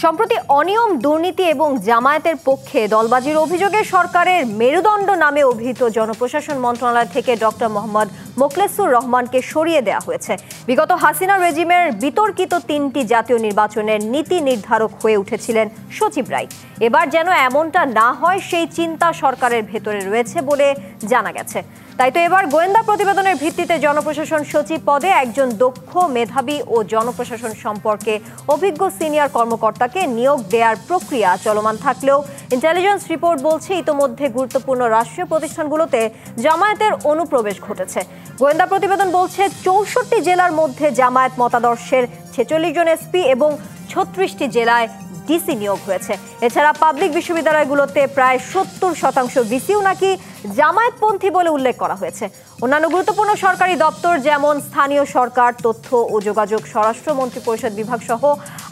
সম্প্রতি অনিয়ম, দুর্নীতি এবং জামায়াতের পক্ষে দলবাজির অভিযোগে সরকারের মেরুদণ্ড নামে অভিহিত জনপ্রশাসন মন্ত্রণালয় থেকে ডক্টর মোহাম্মদ মোখলেসুর রহমানকে সরিয়ে দেওয়া হয়েছে। বিগত হাসিনা রেজিমের বিতর্কিত 3টি জাতীয় নির্বাচনের নীতি নির্ধারক হয়ে উঠেছিলেন সচিব রায়। এবার যেন এমনটা না হয় সেই চিন্তা সরকারের ভেতরে রয়েছে বলে জানা গেছে। তাই তো এবার গোয়েন্দা প্রতিবেদনের ভিত্তিতে জনপ্রশাসন সচিব পদে একজন দক্ষ, মেধাবী ও জনপ্রশাসন সম্পর্কে অভিজ্ঞ সিনিয়র কর্মকর্তাকে নিয়োগ দেওয়ার প্রক্রিয়া চলমান থাকলেও ইন্টেলিজেন্স রিপোর্ট বলছে ইতোমধ্যে গুরুত্বপূর্ণ রাষ্ট্রীয় প্রতিষ্ঠানগুলোতে জামায়াতের অনুপ্রবেশ ঘটেছে। গোয়েন্দা প্রতিবেদন বলছে 64টি জেলার মধ্যে জামায়াত মতাদর্শের 46 জন এসপি এবং 36টি জেলায় ডিসি নিয়োগ হয়েছে। এছাড়া পাবলিক বিশ্ববিদ্যালয়গুলোতে প্রায় 70% ভিসিও নাকি জামায়াতপন্থী বলে উল্লেখ করা হয়েছে। অন্যান্য গুরুত্বপূর্ণ সরকারি দপ্তর যেমন স্থানীয় সরকার, তথ্য ও যোগাযোগ, স্বরাষ্ট্র মন্ত্রিপরিষদ বিভাগ সহ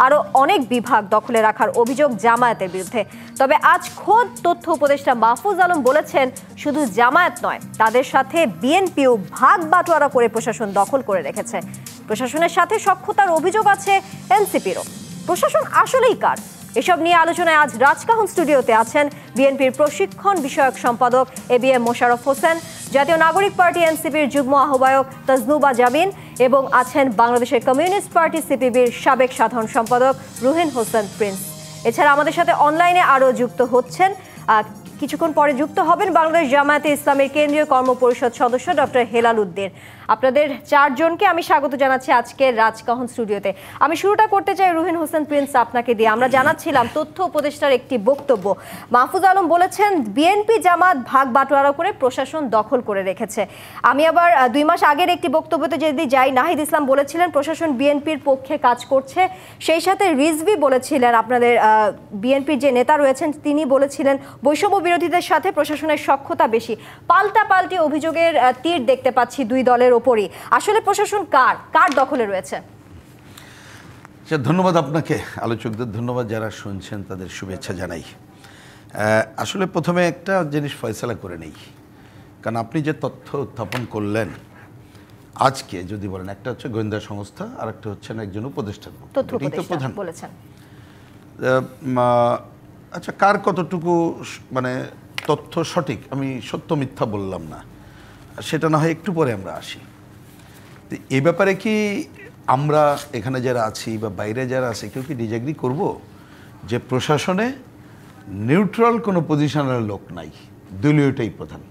আরও অনেক বিভাগ দখলে রাখার অভিযোগ জামায়াতের বিরুদ্ধে। তবে আজ খোদ তথ্য উপদেষ্টা মাহফুজ আলম বলেছেন, শুধু জামায়াত নয়, তাদের সাথে বিএনপিও ভাগ বাটোয়ারা করে প্রশাসন দখল করে রেখেছে। প্রশাসনের সাথে সখ্যতার অভিযোগ আছে এনসিপিরও। প্রশাসন আসলেই কার? এসব নিয়ে আলোচনায় আজ রাজকাহন স্টুডিওতে আছেন বিএনপির প্রশিক্ষণ বিষয়ক সম্পাদক এবিএম মোশাররফ হোসেন, জাতীয় নাগরিক পার্টি এনসিপির যুগ্ম আহ্বায়ক তাজনুবা জাবিন এবং আছেন বাংলাদেশের কমিউনিস্ট পার্টি সিপিবির সাবেক সাধারণ সম্পাদক রুহিন হোসেন প্রিন্স। এছাড়া আমাদের সাথে অনলাইনে আরও যুক্ত হচ্ছেন, কিছুক্ষণ পরে যুক্ত হবেন বাংলাদেশ জামায়াতে ইসলামের কেন্দ্রীয় কর্মপরিষদ সদস্য ডক্টর হেলাল উদ্দিন। আপনাদের চারজনকে আমি স্বাগত জানাচ্ছি আজকের রাজকাহন স্টুডিওতে। আমি শুরুটা করতে চাই রুহিন হোসেন প্রিন্স আপনাকে দিয়ে। আমরা জানাচ্ছিলাম তথ্য উপদেষ্টার একটি বক্তব্য, মাহফুজ আলম বলেছেন বিএনপি জামাত ভাগ বাটোয়ারা করে প্রশাসন দখল করে রেখেছে। আমি আবার 2 মাস আগের একটি বক্তব্যতে যদি যাই, নাহিদ ইসলাম বলেছিলেন প্রশাসন বিএনপির পক্ষে কাজ করছে। সেই সাথে রিজভী বলেছিলেন, আপনাদের বিএনপির যে নেতা রয়েছেন তিনি বলেছিলেন বৈষম্য বিরোধীদের সাথে প্রশাসনের সখ্যতা বেশি। পাল্টাপাল্টি অভিযোগের তীর দেখতে পাচ্ছি দুই দলের ওপরই। আসলে প্রশাসন কার দখলে রয়েছে? ধন্যবাদ আপনাকে, আলোচকদের ধন্যবাদ, যারা শুনছেন তাদের শুভেচ্ছা জানাই। আসলে প্রথমে একটা জিনিস ফয়সালা করে নেই, কারণ আপনি যে তথ্য উত্থাপন করলেন আজকে, যদি বলেন একটা হচ্ছে গোয়েন্দা সংস্থা আর একটা হচ্ছে একজন উপদেষ্টার প্রধান বলেছেন। আচ্ছা, কার কতটুকু মানে তথ্য সঠিক, আমি সত্য মিথ্যা বললাম না, সেটা না হয় একটু পরে আমরা আসি। এই ব্যাপারে কি আমরা এখানে যারা আছি বা বাইরে যারা আছে কেউ কি ডিসএগ্রি করব যে প্রশাসনে নিউট্রাল কোনো পজিশনের লোক নাই, দলীয়টাই প্রধান?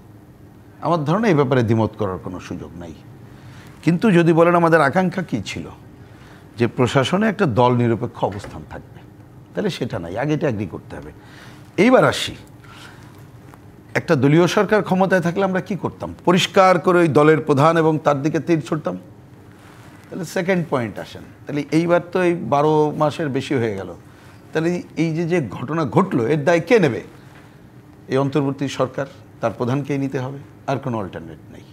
আমার ধারণা এই ব্যাপারে দ্বিমত করার কোনো সুযোগ নাই। কিন্তু যদি বলেন আমাদের আকাঙ্ক্ষা কী ছিল, যে প্রশাসনে একটা দল নিরপেক্ষ অবস্থান থাকবে, তাহলে সেটা নাই, আগে এটা এগ্রি করতে হবে। এইবার আসি, একটা দলীয় সরকার ক্ষমতায় থাকলে আমরা কি করতাম? পরিষ্কার করে ওই দলের প্রধান এবং তার দিকে তীর ছুটতাম। তাহলে সেকেন্ড পয়েন্ট আসেন, তাহলে এইবার তো এই 12 মাসের বেশি হয়ে গেল, তাহলে এই যে ঘটনা ঘটলো এর দায় কে নেবে? এই অন্তর্বর্তী সরকার, তার প্রধানকেই নিতে হবে, আর কোনো অল্টারনেট নেই।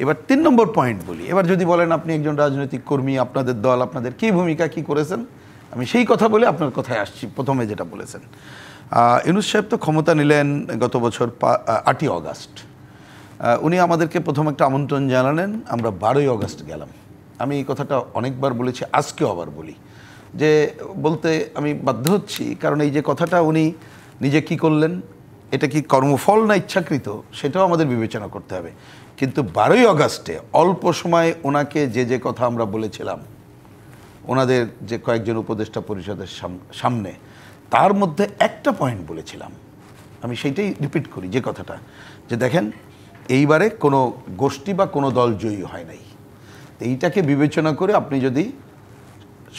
এবার 3 নম্বর পয়েন্ট বলি। এবার যদি বলেন আপনি একজন রাজনৈতিক কর্মী, আপনাদের দল আপনাদের কী ভূমিকা, কী করেছেন, আমি সেই কথা বলে আপনার কথায় আসছি। প্রথমে যেটা বলেছেন, ইউনূস সাহেব তো ক্ষমতা নিলেন গত বছর 8ই অগাস্ট। উনি আমাদেরকে প্রথম একটা আমন্ত্রণ জানালেন, আমরা 12ই অগাস্ট গেলাম। আমি এই কথাটা অনেকবার বলেছি, আজকেও আবার বলি, যে বলতে আমি বাধ্য হচ্ছি, কারণ এই যে কথাটা উনি নিজে কি করলেন, এটা কি কর্মফল না ইচ্ছাকৃত, সেটাও আমাদের বিবেচনা করতে হবে। কিন্তু 12ই অগাস্টে অল্প সময় ওনাকে যে কথা আমরা বলেছিলাম ওনাদের যে কয়েকজন উপদেষ্টা পরিষদের সামনে, তার মধ্যে একটা পয়েন্ট বলেছিলাম, আমি সেইটাই রিপিট করি, যে কথাটা, যে দেখেন এইবারে কোনো গোষ্ঠী বা কোনো দল জয়ী হয় নাই। এইটাকে বিবেচনা করে আপনি যদি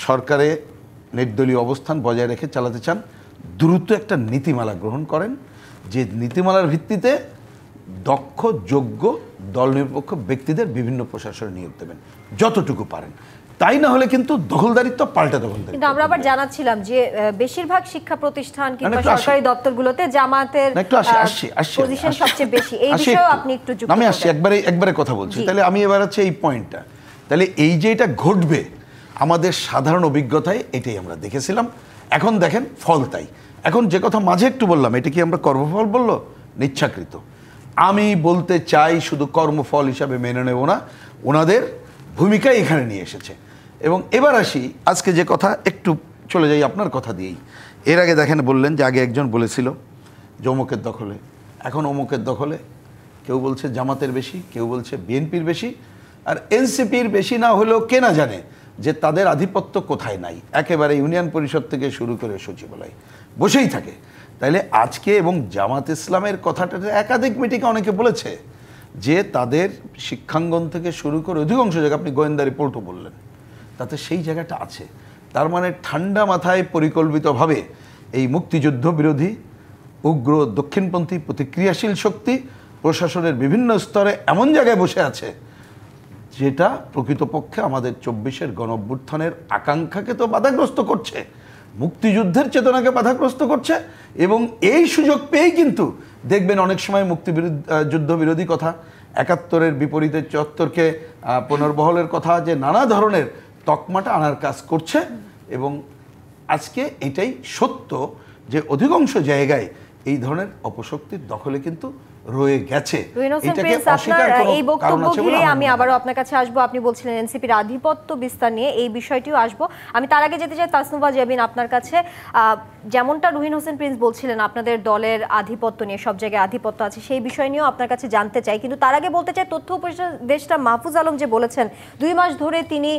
সরকারে নির্দলীয় অবস্থান বজায় রেখে চালাতে চান, দ্রুত একটা নীতিমালা গ্রহণ করেন, যে নীতিমালার ভিত্তিতে দক্ষ, যোগ্য, দল নিরপেক্ষ ব্যক্তিদের বিভিন্ন প্রশাসনে নিয়োগ দেবেন যতটুকু পারেন। তাই না হলে কিন্তু দখলদারিত্ব পাল্টা দখলদারি। কিন্তু আমরা আবার জানাচ্ছিলাম যে বেশিরভাগ শিক্ষা প্রতিষ্ঠান কিংবা সরকারি দপ্তরগুলোতে জামায়াতের পজিশন সবচেয়ে বেশি। এই বিষয়ে আপনি একটু যুক্ত করুন। আমি আসছি, একবারে কথা বলছি। তাহলে আমি এবার হচ্ছে এই পয়েন্টটা, তাহলে এই যে এটা ঘটবে আমাদের সাধারণ অভিজ্ঞতায় এটাই আমরা দেখেছিলাম। এখন দেখেন ফল তাই। এখন যে কথা মাঝে একটু বললাম, এটা কি আমরা কর্মফল বললো? ইচ্ছাকৃত। আমি বলতে চাই শুধু কর্মফল হিসাবে মেনে নেব না, ওনাদের ভূমিকা এখানে নিয়ে এসেছে। এবং এবার আসি, আজকে যে কথা একটু চলে যাই আপনার কথা দিয়েই। এর আগে দেখেন বললেন যে আগে একজন বলেছিল যে অমুকের দখলে, এখন অমুকের দখলে। কেউ বলছে জামাতের বেশি, কেউ বলছে বিএনপির বেশি, আর এনসিপির বেশি না হলেও কে না জানে যে তাদের আধিপত্য কোথায় নাই। একেবারে ইউনিয়ন পরিষদ থেকে শুরু করে সচিবালয় বসেই থাকে। তাইলে আজকে এবং জামাত ইসলামের কথাটা একাধিক মিটিংয়ে অনেকে বলেছে যে তাদের শিক্ষাঙ্গন থেকে শুরু করে অধিকাংশ জায়গা, আপনি গোয়েন্দা রিপোর্টও বললেন, তাতে সেই জায়গাটা আছে। তার মানে ঠান্ডা মাথায় পরিকল্পিতভাবে এই মুক্তিযুদ্ধ বিরোধী উগ্র দক্ষিণপন্থী প্রতিক্রিয়াশীল শক্তি প্রশাসনের বিভিন্ন স্তরে এমন জায়গায় বসে আছে যেটা প্রকৃতপক্ষে আমাদের 24-এর গণঅভ্যুত্থানের আকাঙ্ক্ষাকে তো বাধাগ্রস্ত করছে, মুক্তিযুদ্ধের চেতনাকে বাধাগ্রস্ত করছে। এবং এই সুযোগ পেয়েই কিন্তু দেখবেন অনেক সময় যুদ্ধ বিরোধী কথা, 71-এর বিপরীতে 74-কে পুনর্বহলের কথা, যে নানা ধরনের তকমাটা আনার কাজ করছে। এবং আজকে এটাই সত্য যে অধিকাংশ জায়গায় এই ধরনের অপশক্তির দখলে কিন্তু রয়ে গেছে। এই বক্তব্য ঘিরে আমি আবারও আপনার কাছে আসবো। আপনি বলছিলেন এনসিপির আধিপত্য বিস্তার নিয়ে, এই বিষয়টিও আসবো। আমি তার আগে যেতে চাই তাসনুভা জাবিন আপনার কাছে। যেমনটা রুহিন হোসেন প্রিন্স বলছিলেন আপনাদের দলের আধিপত্য নিয়ে, সব জায়গায় আধিপত্য আছে, সেই বিষয় নিয়েও আপনার কাছে জানতে চাই। কিন্তু তার আগে বলতে চাই, তথ্য উপদেষ্টা মাহফুজ আলম যে বলেছেন 2 মাস ধরে তিনি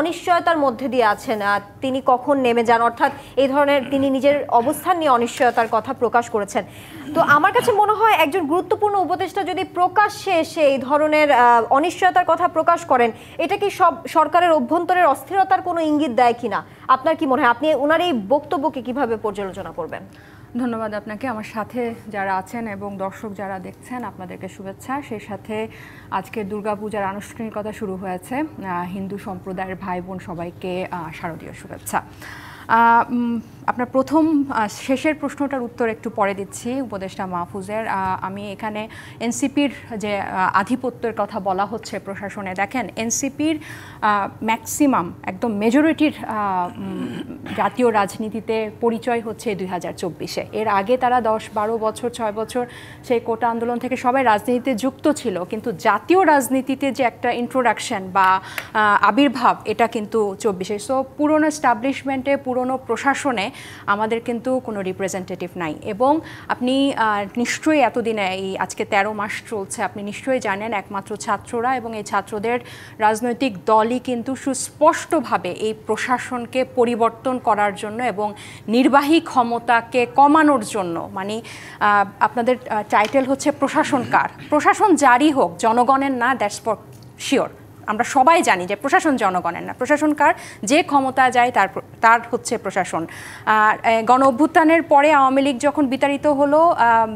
অনিশ্চয়তার মধ্যে দিয়ে আছেন, তিনি কখন নেমে যান, অর্থাৎ এই ধরনের তিনি নিজের অবস্থান নিয়ে অনিশ্চয়তার কথা প্রকাশ করেছেন। তো আমার কাছে মনে হয় একজন গুরুত্বপূর্ণ উপদেষ্টা যদি প্রকাশ্যে এসে এই ধরনের অনিশ্চয়তার কথা প্রকাশ করেন, এটা কি সব সরকারের অভ্যন্তরের অস্থিরতার কোনো ইঙ্গিত দেয় কিনা? আপনার কি মনে হয়, আপনি ওনার এই বক্তব্যকে কিভাবে পর্যালোচনা করবেন? ধন্যবাদ আপনাকে। আমার সাথে যারা আছেন এবং দর্শক যারা দেখছেন, আপনাদেরকে শুভেচ্ছা। সেই সাথে আজকে দুর্গাপূজার আনুষ্ঠানিকতা শুরু হয়েছে। হিন্দু সম্প্রদায়ের ভাই বোন সবাইকে শারদীয় শুভেচ্ছা। আপনার প্রথম শেষের প্রশ্নটার উত্তর একটু পরে দিচ্ছি উপদেষ্টা মাহফুজের। আমি এখানে এনসিপির যে আধিপত্যের কথা বলা হচ্ছে প্রশাসনে, দেখেন এনসিপির ম্যাক্সিমাম একদম মেজরিটির জাতীয় রাজনীতিতে পরিচয় হচ্ছে 2024-এ। এর আগে তারা 10-12 বছর 6 বছর সেই কোটা আন্দোলন থেকে সবাই রাজনীতিতে যুক্ত ছিল, কিন্তু জাতীয় রাজনীতিতে যে একটা ইন্ট্রোডাকশন বা আবির্ভাব, এটা কিন্তু 24-এ। সো পুরনো এস্টাবলিশমেন্টে, পুরনো প্রশাসনে আমাদের কিন্তু কোনো রিপ্রেজেন্টেটিভ নাই। এবং আপনি নিশ্চয়ই এতদিনে, এই আজকে 13 মাস চলছে, আপনি নিশ্চয়ই জানেন একমাত্র ছাত্ররা এবং এই ছাত্রদের রাজনৈতিক দলই কিন্তু সুস্পষ্টভাবে এই প্রশাসনকে পরিবর্তন করার জন্য এবং নির্বাহী ক্ষমতাকে কমানোর জন্য, মানে আপনাদের টাইটেল হচ্ছে প্রশাসনকার, প্রশাসন জারি হোক, জনগণের না, দ্যাটস ফর শিওর। আমরা সবাই জানি যে প্রশাসন জনগণের না, প্রশাসনকার যে ক্ষমতা যায় তার হচ্ছে প্রশাসন। গণ অভ্যুত্থানের পরে আওয়ামী লীগ যখন বিতাড়িত হলো,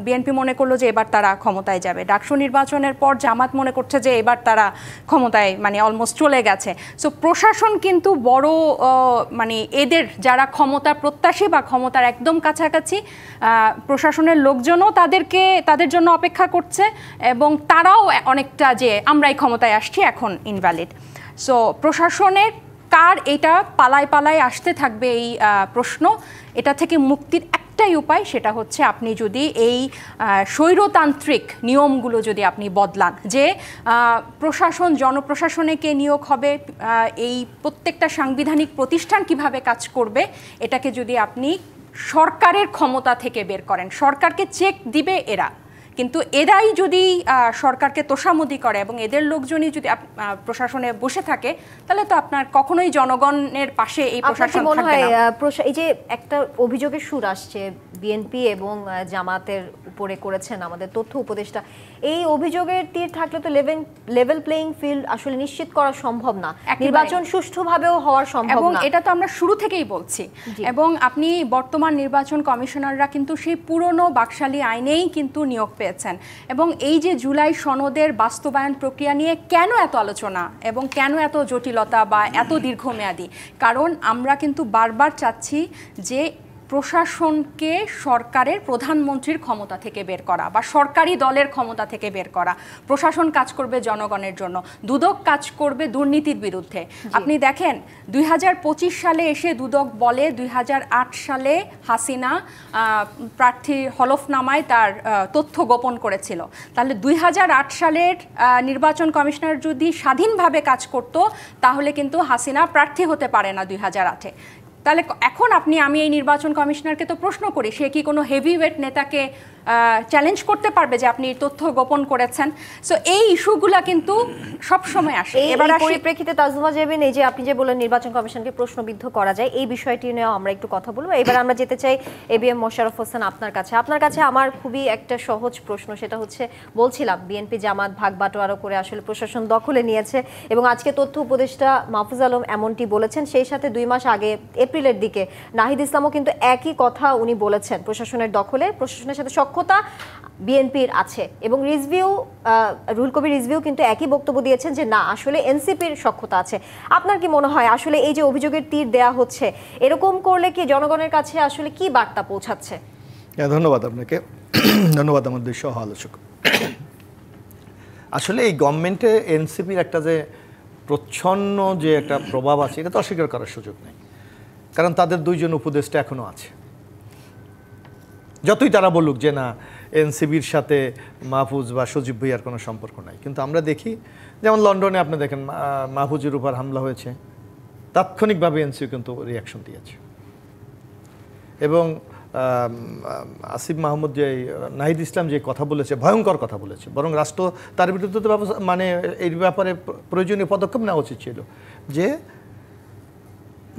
বিএনপি মনে করলো যে এবার তারা ক্ষমতায় যাবে। ডাকসু নির্বাচনের পর জামাত মনে করছে যে এবার তারা ক্ষমতায়, মানে অলমোস্ট চলে গেছে। সো প্রশাসন কিন্তু বড়, মানে এদের যারা ক্ষমতা প্রত্যাশী বা ক্ষমতার একদম কাছাকাছি, প্রশাসনের লোকজনও তাদের জন্য অপেক্ষা করছে এবং তারাও অনেকটা যে আমরাই ক্ষমতায় আসছি, এখন ইনভ্যালিড। সো প্রশাসনের কার এটা পালায় পালায় আসতে থাকবে এই প্রশ্ন। এটা থেকে মুক্তির একটাই উপায়, সেটা হচ্ছে আপনি যদি এই স্বৈরতান্ত্রিক নিয়মগুলো যদি আপনি বদলান, যে প্রশাসন, জনপ্রশাসনে কে নিয়োগ হবে, এই প্রত্যেকটা সাংবিধানিক প্রতিষ্ঠান কিভাবে কাজ করবে, এটাকে যদি আপনি সরকারের ক্ষমতা থেকে বের করেন। সরকারকে চেক দিবে এরা, কিন্তু এরাই যদি সরকারকে তোষামোদি করে এবং এদের লোকজনই যদি প্রশাসনে বসে থাকে, তাহলে তো আপনার কখনোই জনগণের পাশে এই প্রশাসন থাকবে না। এই যে একটা অভিযোগের সুর আসছে বিএনপি এবং জামাতের উপরে করেছেন আমাদের তথ্য উপদেষ্টা, এই অভিযোগের তীর থাকলে তো লেভেল প্লেইং ফিল্ড আসলে নিশ্চিত করা সম্ভব না, নির্বাচন সুষ্ঠুভাবেও হওয়া সম্ভব না। এবং এটা তো আমরা শুরু থেকেই বলছি। এবং আপনি বর্তমান নির্বাচন কমিশনাররা কিন্তু সেই পুরনো বাকশালী আইনেই কিন্তু নিয়োগ পেয়েছেন। এবং এই যে জুলাই সনদের বাস্তবায়ন প্রক্রিয়া নিয়ে কেন এত আলোচনা এবং কেন এত জটিলতা বা এত দীর্ঘমেয়াদী, কারণ আমরা কিন্তু বারবার চাচ্ছি যে প্রশাসনকে সরকারের প্রধানমন্ত্রীর ক্ষমতা থেকে বের করা বা সরকারি দলের ক্ষমতা থেকে বের করা। প্রশাসন কাজ করবে জনগণের জন্য, দুদক কাজ করবে দুর্নীতির বিরুদ্ধে। আপনি দেখেন 2025 সালে এসে দুদক বলে 2008 সালে হাসিনা প্রার্থীর হলফনামায় তার তথ্য গোপন করেছিল। তাহলে 2008 সালের নির্বাচন কমিশনার যদি স্বাধীনভাবে কাজ করত, তাহলে কিন্তু হাসিনা প্রার্থী হতে পারে না 2008-এ। তাহলে এখন আমি এই নির্বাচন কমিশনারকে তো প্রশ্ন করি, সে কি কোনো হেভিওয়েট নেতাকে চ্যালেঞ্জ করতে পারবে যে আপনি তথ্য গোপন করেছেন? সো এই ইস্যুগুলা কিন্তু সব সময় আসে। এবার পরিপ্রেক্ষিতে তাজুমা জেবিন, এই যে আপনি যে বললেন নির্বাচন কমিশনকে প্রশ্নবিদ্ধ করা যায়, এই বিষয়টি নিয়ে আমরা একটু কথা বলবো। এবার আমরা যেতে চাই এবিএম মোশাররফ হোসেন আপনার কাছে আমার খুবই একটা সহজ প্রশ্ন, সেটা হচ্ছে বলছিলাম বিএনপি জামাত ভাগ বাটোয়ারা করে আসলে প্রশাসন দখলে নিয়েছে এবং আজকে তথ্য উপদেষ্টা মাহফুজ আলম এমনটি বলেছেন। সেই সাথে 2 মাস আগে এপ্রিলের দিকে নাহিদ ইসলামও কিন্তু একই কথা উনি বলেছেন, প্রশাসনের দখলে, প্রশাসনের সাথে সখ্যতা বিএনপির আছে। এবং রুহুল কবির রিজভিও কিন্তু একই বক্তব্য দিয়েছেন যে না, আসলে এনসিপির সখ্যতা আছে। আপনার কি মনে হয় আসলে এই যে অভিযোগের তীর দেয়া হচ্ছে, এরকম করলে কি জনগণের কাছে আসলে কি বার্তা পৌঁছাচ্ছে? ধন্যবাদ আপনাকে, ধন্যবাদ আমাদের সহ আলোচক। আসলে এই গভর্নমেন্টে এনসিপির একটা যে প্রচ্ছন্ন যে একটা প্রভাব আছে, এটা তো অস্বীকার করার সুযোগ নেই, কারণ তাদের 2 জন উপদেষ্টা এখনো আছে। যতই তারা বলুক যে না এনসিবির সাথে মাহফুজ বা সজীব ভুইয়ার কোনো সম্পর্ক নাই, কিন্তু আমরা দেখি যেমন লন্ডনে আপনি দেখেন মাহফুজের উপর হামলা হয়েছে, তাৎক্ষণিকভাবে এনসিবি কিন্তু রিয়াকশন দিয়েছে। এবং আসিফ মাহমুদ যে নাহিদ ইসলাম যে কথা বলেছে, ভয়ঙ্কর কথা বলেছে, বরং রাষ্ট্র তার বিরুদ্ধে তো মানে এই ব্যাপারে প্রয়োজনীয় পদক্ষেপ নেওয়া উচিত ছিল যে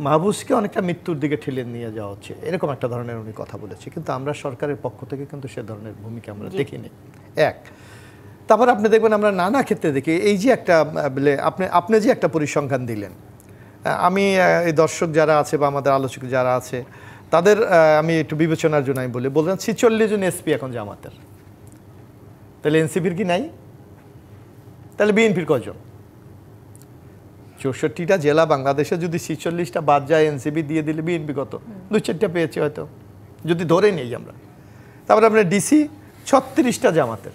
মাহফুজকে অনেকটা মৃত্যুর দিকে ঠেলে নিয়ে যাওয়া হচ্ছে, এরকম একটা ধরনের উনি কথা বলেছে। কিন্তু আমরা সরকারের পক্ষ থেকে কিন্তু সে ধরনের ভূমিকা আমরা দেখিনি। তারপর আপনি দেখবেন আমরা নানা ক্ষেত্রে দেখি এই যে একটা আপনি যে একটা পরিসংখ্যান দিলেন, আমি এই দর্শক যারা আছে বা আমাদের আলোচক যারা আছে তাদের আমি একটু বিবেচনার জন্য আমি বললাম 46 জন এসপি এখন জামাতের, তাহলে এনসিপির কি নাই? তাহলে বিএনপির কজন? 64টা জেলা বাংলাদেশে যদি 46টা বাদ যায়, এনসিপি দিয়ে দিলে বিএনপি কত 2-4টা পেয়েছে হয়তো, যদি ধরে নেই আমরা। তারপরে আপনার ডিসি 36টা জামাতের,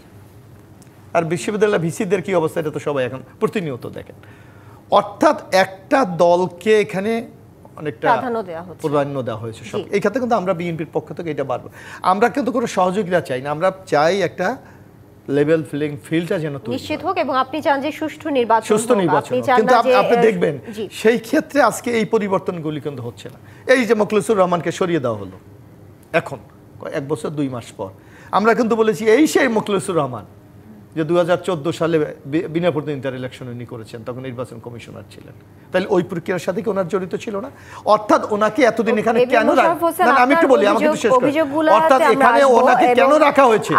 আর বিশ্ববিদ্যালয় ভিসিদের কি অবস্থা এটা তো সবাই এখন প্রতিনিয়ত দেখেন। অর্থাৎ একটা দলকে এখানে অনেকটা প্রাধান্য দেওয়া হয়েছে সব। এই ক্ষেত্রে কিন্তু আমরা বিএনপির পক্ষ থেকে এটা বাড়বো, আমরা কিন্তু কোনো সহযোগিতা চাই না, আমরা চাই একটা লেভেল প্লেইং ফিল্ডটা যেন নিশ্চিত হোক এবং আপনি চান যে সুষ্ঠু নির্বাচন। কিন্তু আপনি দেখবেন সেই ক্ষেত্রে আজকে এই পরিবর্তনগুলি কিন্তু হচ্ছে না। এই যে মোখলেসুর রহমানকে সরিয়ে দেওয়া হলো এখন 1 বছর 2 মাস পর, আমরা কিন্তু বলেছি এই সেই মোখলেসুর রহমান যে 2014 সালে বিনা প্রতিদ্বন্দ্বিতার ইলেকশন উনি করেছেন, তখন নির্বাচন কমিশনার ছিলেন। তাহলে ওই প্রক্রিয়ার সাথে কি ওনার জড়িত ছিল না? অর্থাৎ ওনাকে এতদিন এখানে কেন আমি একটু বলি, আমাকে শেষ করি। অর্থাৎ এখানে ওনাকে কেন রাখা হয়েছে?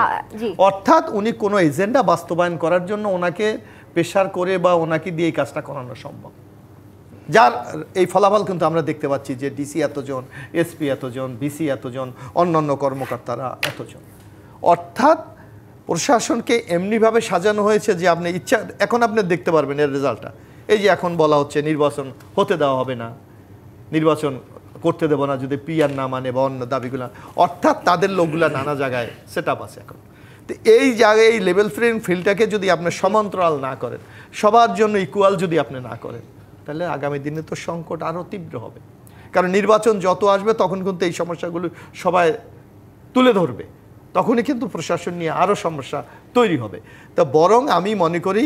অর্থাৎ উনি কোনো এজেন্ডা বাস্তবায়ন করার জন্য ওনাকে প্রেশার করে বা ওনাকে দিয়ে এই কাজটা করানো সম্ভব, যার এই ফলাফল কিন্তু আমরা দেখতে পাচ্ছি যে ডিসি এতজন, এসপি এতজন, ভিসি এতজন, অন্যান্য কর্মকর্তারা এতজন। অর্থাৎ প্রশাসনকে এমনিভাবে সাজানো হয়েছে যে আপনি ইচ্ছা, এখন আপনি দেখতে পারবেন এর রেজাল্টটা। এই যে এখন বলা হচ্ছে নির্বাচন হতে দেওয়া হবে না, নির্বাচন করতে দেবো না যদি পিআর না মানে বা অন্য দাবিগুলো, অর্থাৎ তাদের লোকগুলা নানা জায়গায় সেট আপ আছে এখন। তো এই জায়গায় এই লেভেল প্লেইং ফিল্ডটাকে যদি আপনি সমান্তরাল না করেন, সবার জন্য ইকুয়াল যদি আপনি না করেন, তাহলে আগামী দিনে তো সংকট আরও তীব্র হবে। কারণ নির্বাচন যত আসবে তখন কিন্তু এই সমস্যাগুলো সবাই তুলে ধরবে, তখনই কিন্তু প্রশাসন নিয়ে আরও সমস্যা তৈরি হবে। তা বরং আমি মনে করি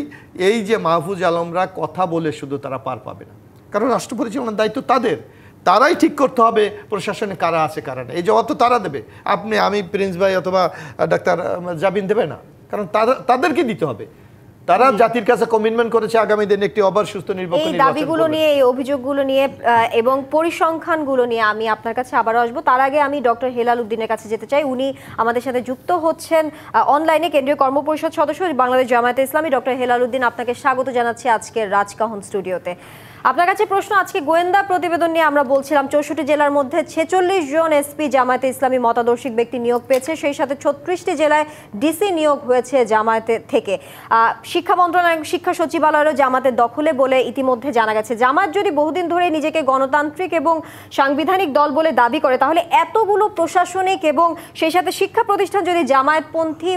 এই যে মাহফুজ আলমরা কথা বলে শুধু তারা পার পাবে না, কারণ রাষ্ট্র পরিচালনার দায়িত্ব তাদের, তারাই ঠিক করতে হবে প্রশাসনে কারা আছে কারা নেই। এই জবাব তো তারা দেবে, আমি প্রিন্স ভাই অথবা ডাক্তার জাবিন দেবে না, কারণ তাদেরকে দিতে হবে। তারা জাতির কাছে কমিটমেন্ট করেছে আগামী দিনে একটি অবাধ সুস্থ নির্বাচন। এই দাবিগুলো নিয়ে, এই অভিযোগগুলো নিয়ে এবং পরিসংখ্যানগুলো নিয়ে আমি আপনার কাছে আবারও আসবো। তার আগে আমি ডক্টর হেলাল উদ্দিনের কাছে যেতে চাই। উনি আমাদের সাথে যুক্ত হচ্ছেন অনলাইনে, কেন্দ্রীয় কর্মপরিষদ সদস্য বাংলাদেশ জামায়াতে ইসলামী। ডক্টর হেলাল উদ্দিন, আপনাকে স্বাগত জানাচ্ছি আজকের রাজকাহন স্টুডিওতে। আপনার কাছে প্রশ্ন, আজকে গোয়েন্দা প্রতিবেদন নিয়ে আমরা বলছিলাম 64 জেলার মধ্যে 46 জন এসপি জামায়াতে ইসলামী মতাদর্শিক ব্যক্তি নিয়োগ পেয়েছে, সেই সাথে 36টি জেলায় ডিসি নিয়োগ হয়েছে জামায়াতে থেকে। শিক্ষা মন্ত্রণালয়, শিক্ষা সচিবালয়েরও জামাতের দখলে বলে ইতিমধ্যে জানা গেছে। জামায়াত যদি বহুদিন ধরে নিজেকে গণতান্ত্রিক এবং সাংবিধানিক দল বলে দাবি করে, তাহলে এতগুলো প্রশাসনিক এবং সেই সাথে শিক্ষা প্রতিষ্ঠান যদি জামায়াতপন্থী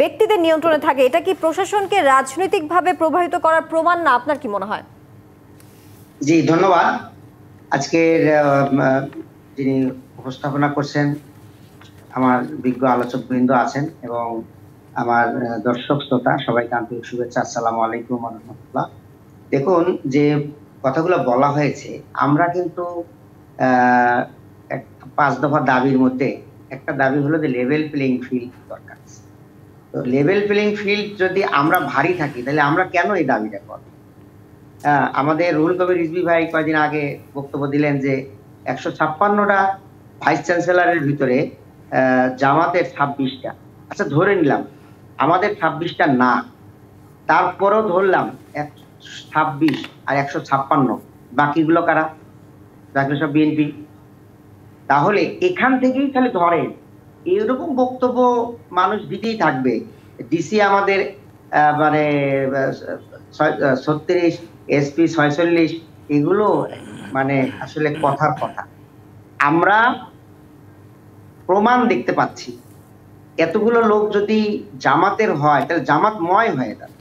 ব্যক্তিদের নিয়ন্ত্রণে থাকে, এটা কি প্রশাসনকে রাজনৈতিকভাবে প্রভাবিত করার প্রমাণ না? আপনার কি মনে হয়? জি ধন্যবাদ। আজকের যিনি উপস্থাপনা করছেন আমার বিজ্ঞ আলোচক বৃন্দ আছেন এবং আমার দর্শক শ্রোতা সবাইকে আন্তরিক শুভেচ্ছা, আসসালামু আলাইকুম ওয়া রাহমাতুল্লাহ। দেখুন যে কথাগুলো বলা হয়েছে, আমরা কিন্তু পাঁচ দফা দাবির মধ্যে একটা দাবি হলো যে লেভেল প্লেইং ফিল্ড দরকার। তো লেভেল প্লেইং ফিল্ড যদি আমরা ভারী থাকি তাহলে আমরা কেন এই দাবিটা করব? আমাদের রুহুল কবির রিজভী ভাই কয়েকদিন আগে বক্তব্য দিলেন যে 156টা ভাইস চ্যান্সেলরের ভিতরে জামাতের 26টা। আচ্ছা ধরে নিলাম আমাদের 26টা না, তারপরেও ধরলাম 26 আর 156, বাকিগুলো কারা? বাকিগুলো সব বিএনপি। তাহলে এখান থেকেই খালি ধরেন এরকম বক্তব্য মানুষ দিতেই থাকবে। ডিসি আমাদের মানে 36, এসপি 46, এগুলো মানে আসলে কথার কথা। আমরা প্রমাণ দেখতে পাচ্ছি এতগুলো লোক যদি জামাতের হয় তাহলে জামাতময় হয়ে যাবে।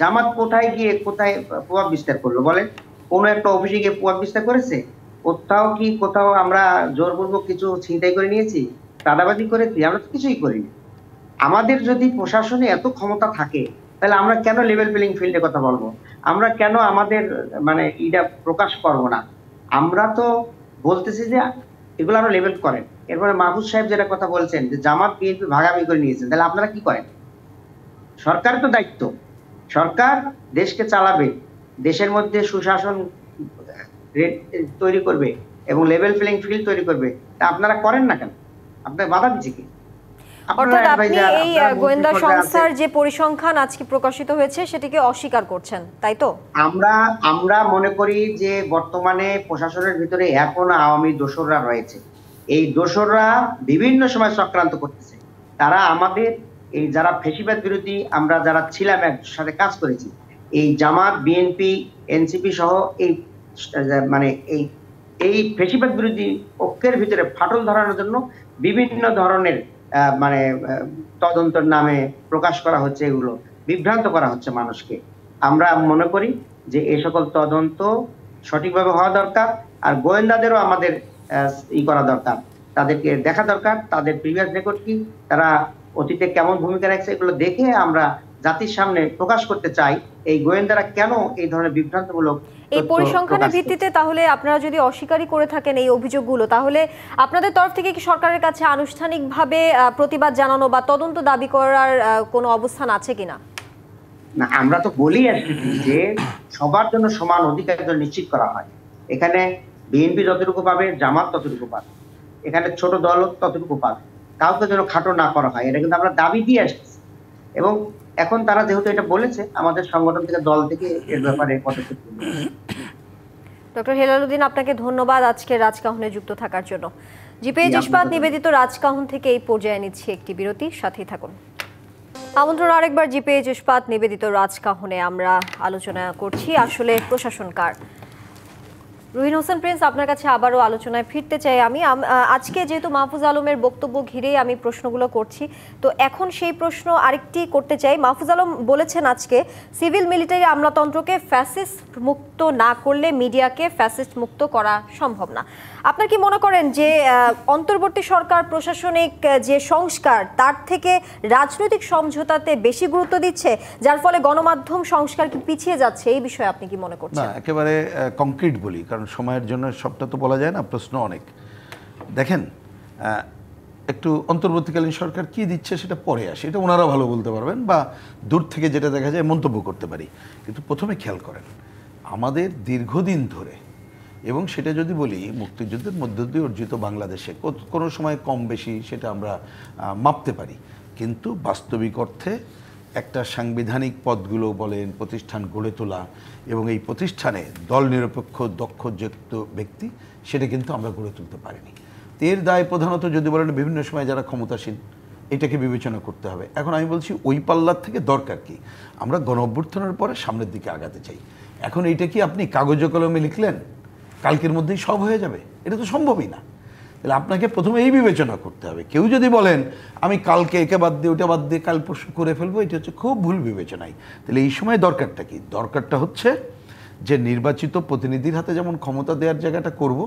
জামাত কোথায় গিয়ে কোথায় প্রভাব বিস্তার করলো বলেন? কোনো একটা অফিসে গিয়ে প্রভাব বিস্তার করেছে? কোথাও আমরা জোরপূর্বক কিছু ছিনতাই করে নিয়েছি, চাঁদাবাজি করেছি? আমরা তো কিছুই করিনি। আমাদের যদি প্রশাসনে এত ক্ষমতা থাকে তাহলে আমরা কেন লেভেল প্লেইং ফিল্ডের কথা বলবো? আমরা কেন আমাদের মানে এটা প্রকাশ করবো না? আমরা তো বলতেছি যে এগুলো আমরা লেভেল করেন। এরপরে মাহফুজ সাহেব যেটা কথা বলছেন যে জামাত বিএনপি ভাগাভাগি করে নিয়েছেন, তাহলে আপনারা কি করেন? সরকারের তো দায়িত্ব, সরকার দেশকে চালাবে, দেশের মধ্যে সুশাসন তৈরি করবে এবং লেভেল প্লেইং ফিল্ড তৈরি করবে। তা আপনারা করেন না কেন? আপনার বাধা দিচ্ছে কি? অর্থাৎ আপনি এই গোয়েন্দা সংস্থার যে পরিসংখ্যান আজকে প্রকাশিত হয়েছে সেটিকে অস্বীকার করছেন, তাই তো? আমরা মনে করি যে বর্তমানে প্রশাসনের ভিতরে এখনো আওয়ামী দোসররা রয়েছে। এই দোসররা বিভিন্ন সময় চক্রান্ত করতেছে। তারা আমাদের এই যারা ফ্যাসিবাদ বিরোধী আমরা যারা ছিলাম একসাথে কাজ করেছি, এই জামাত, বিএনপি, এনসিপি সহ এই মানে এই ফ্যাসিবাদ বিরোধী ঐক্যের ভিতরে ফাটল ধরানোর জন্য বিভিন্ন ধরনের মানে তদন্তের নামে প্রকাশ করা হচ্ছে, এগুলো বিভ্রান্ত করা হচ্ছে মানুষকে। আমরা মনে করি যে এই সকল তদন্ত সঠিকভাবে হওয়া দরকার, আর গোয়েন্দাদেরও আমাদের করা দরকার, তাদেরকে দেখা দরকার তাদের প্রিভিয়াস রেকর্ড কি, তারা অতীতে কেমন ভূমিকা রাখছে, এগুলো দেখে আমরা জাতির সামনে প্রকাশ করতে চাই এই গোয়েন্দারা কেন এই ধরনের বিভ্রান্তমূলক এই পরিসংখ্যানের ভিত্তিতে। তাহলে আপনারা যদি অস্বীকারই করে থাকেন এই অভিযোগগুলো, তাহলে আপনাদের তরফ থেকে কি সরকারের কাছে আনুষ্ঠানিকভাবে প্রতিবাদ জানানো বা তদন্ত দাবি করার কোনো অবস্থান আছে কিনা? না, আমরা তো বলি আসছি যে সবার জন্য সমান অধিকার নিশ্চিত করা হয়। এখানে বিএনপি যতটুকু পাবে, জামাত ততটুকু পাবে, এখানে ছোট দল ততটুকু পাবে, কাউকে যেন খাটো না করা হয়, এটা কিন্তু আমরা দাবি দিয়ে আসছি। এবং এখন তারা যেহেতু এটা বলেছে, আমাদের সংগঠন থেকে, দল থেকে এর ব্যাপারে পদক্ষেপ নেবে। ডক্টর হেলালুদ্দিন, আপনাকে ধন্যবাদ আজকে রাজকাহনে যুক্ত থাকার জন্য। জিপিএইচ ইস্পাত নিবেদিত রাজকাহন থেকে এই পর্যায়ে নিচ্ছি একটি বিরতি, সাথেই থাকুন। আমন্ত্রণ আরেকবার জিপিএইচ ইস্পাত নিবেদিত রাজকাহনে। আমরা আলোচনা করছি আসলে প্রশাসন কার। রুহিন হোসেন প্রিন্স, আপনার কাছে আবারও আলোচনায় ফিরতে চাই আমি। আজকে যেহেতু মাহফুজ আলমের বক্তব্য ঘিরেই আমি প্রশ্নগুলো করছি, তো এখন সেই প্রশ্ন আরেকটি করতে চাই। মাহফুজ আলম বলেছেন আজকে সিভিল মিলিটারি আমলাতন্ত্রকে ফ্যাসিস্ট মুক্ত না করলে মিডিয়াকে ফ্যাসিস্ট মুক্ত করা সম্ভব না। আপনার কি মনে করেন যে অন্তর্বর্তী সরকার প্রশাসনিক যে সংস্কার তার থেকে রাজনৈতিক সমঝোতাতে বেশি গুরুত্ব দিচ্ছে, যার ফলে গণমাধ্যম সংস্কার কি পিছিয়ে যাচ্ছে? এই বিষয়ে আপনি কি মনে করছেন? না, একেবারে কংক্রিট বলি, কারণ সময়ের জন্য সবটা তো বলা যায় না, প্রশ্ন অনেক। দেখেন, একটু অন্তর্বর্তীকালীন সরকার কি দিচ্ছে সেটা পরে আসে, এটা ওনারা ভালো বলতে পারবেন, বা দূর থেকে যেটা দেখা যায় মন্তব্য করতে পারি। কিন্তু প্রথমে খেয়াল করেন, আমাদের দীর্ঘদিন ধরে, এবং সেটা যদি বলি মুক্তিযুদ্ধের মধ্য দিয়ে অর্জিত বাংলাদেশে কোনো সময় কম বেশি সেটা আমরা মাপতে পারি, কিন্তু বাস্তবিক অর্থে একটা সাংবিধানিক পদগুলো বলেন, প্রতিষ্ঠান গড়ে তোলা এবং এই প্রতিষ্ঠানে দল নিরপেক্ষ দক্ষযুক্ত ব্যক্তি, সেটা কিন্তু আমরা গড়ে তুলতে পারিনি। এর দায় প্রধানত যদি বলেন বিভিন্ন সময় যারা ক্ষমতাসীন, এটাকে বিবেচনা করতে হবে। এখন আমি বলছি ওই পাল্লার থেকে দরকার কি, আমরা গণ অভ্যুত্থানের পরে সামনের দিকে আগাতে চাই। এখন এইটা কি আপনি কাগজে কলমে লিখলেন কালকের মধ্যেই সব হয়ে যাবে? এটা তো সম্ভবই না। তাহলে আপনাকে প্রথমে এই বিবেচনা করতে হবে। কেউ যদি বলেন আমি কালকে একে বাদ দিয়ে ওটা বাদ দিয়ে কাল পরশু করে ফেলবো, এটা হচ্ছে খুব ভুল বিবেচনাই। তাহলে এই সময় দরকারটা কি? দরকারটা হচ্ছে যে নির্বাচিত প্রতিনিধির হাতে যেমন ক্ষমতা দেওয়ার জায়গাটা করব,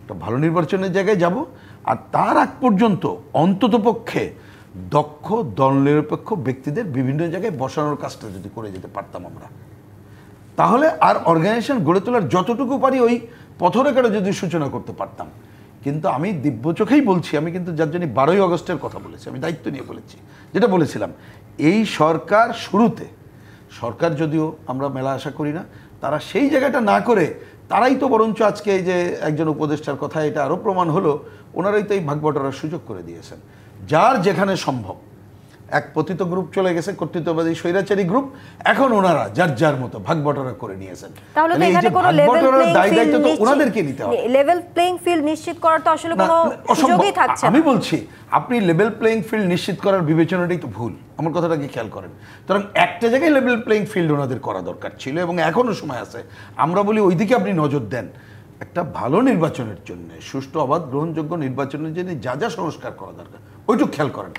একটা ভালো নির্বাচনের জায়গায় যাব, আর তার আগ পর্যন্ত অন্ততপক্ষে দক্ষ দল নিরপেক্ষ ব্যক্তিদের বিভিন্ন জায়গায় বসানোর কাজটা যদি করে যেতে পারতাম আমরা, তাহলে আর অর্গানাইজেশন গড়ে তোলার যতটুকু পারি ওই পথরেখাটা যদি সূচনা করতে পারতাম। কিন্তু আমি দিব্য চোখেই বলছি, আমি কিন্তু যার জন্য 12ই আগস্টের কথা বলেছি, আমি দায়িত্ব নিয়ে বলেছি, যেটা বলেছিলাম এই সরকার শুরুতে, সরকার যদিও আমরা মেলা আশা করি না, তারা সেই জায়গাটা না করে তারাই তো বরঞ্চ আজকে এই যে একজন উপদেষ্টার কথা এটা আরও প্রমাণ হলো, ওনারাই তো এই ভাগবটরার সুযোগ করে দিয়েছেন। যার যেখানে সম্ভব, এক পতিত গ্রুপ চলে গেছে, কর্তৃত্ববাদী স্বৈরাচারী গ্রুপ, এখন ওনারা যার যার মতো ভাগবটরা করে নিয়েছেন। তাহলে তো এখানে কোনো ওনাদেরকে নিতে হবে। লেভেল প্লেইং ফিল্ড নিশ্চিত করার তো আসলে কোনো সুযোগই থাকছে না। আমি বলছি আপনি লেভেল প্লেইং ফিল্ড নিশ্চিত করার বিবেচনাটাই তো ভুল, আমার কথাটাকে খেয়াল করেন। সুতরাং একটা জায়গায় লেভেল প্লেইং ফিল্ড ওনাদের করা দরকার ছিল, এবং এখনো সময় আছে। আমরা বলি ওইদিকে আপনি নজর দেন, একটা ভালো নির্বাচনের জন্য, সুষ্ঠু অবাধ গ্রহণযোগ্য নির্বাচনের জন্য যা যা সংস্কার করা দরকার ওইটুকু খেয়াল করেন।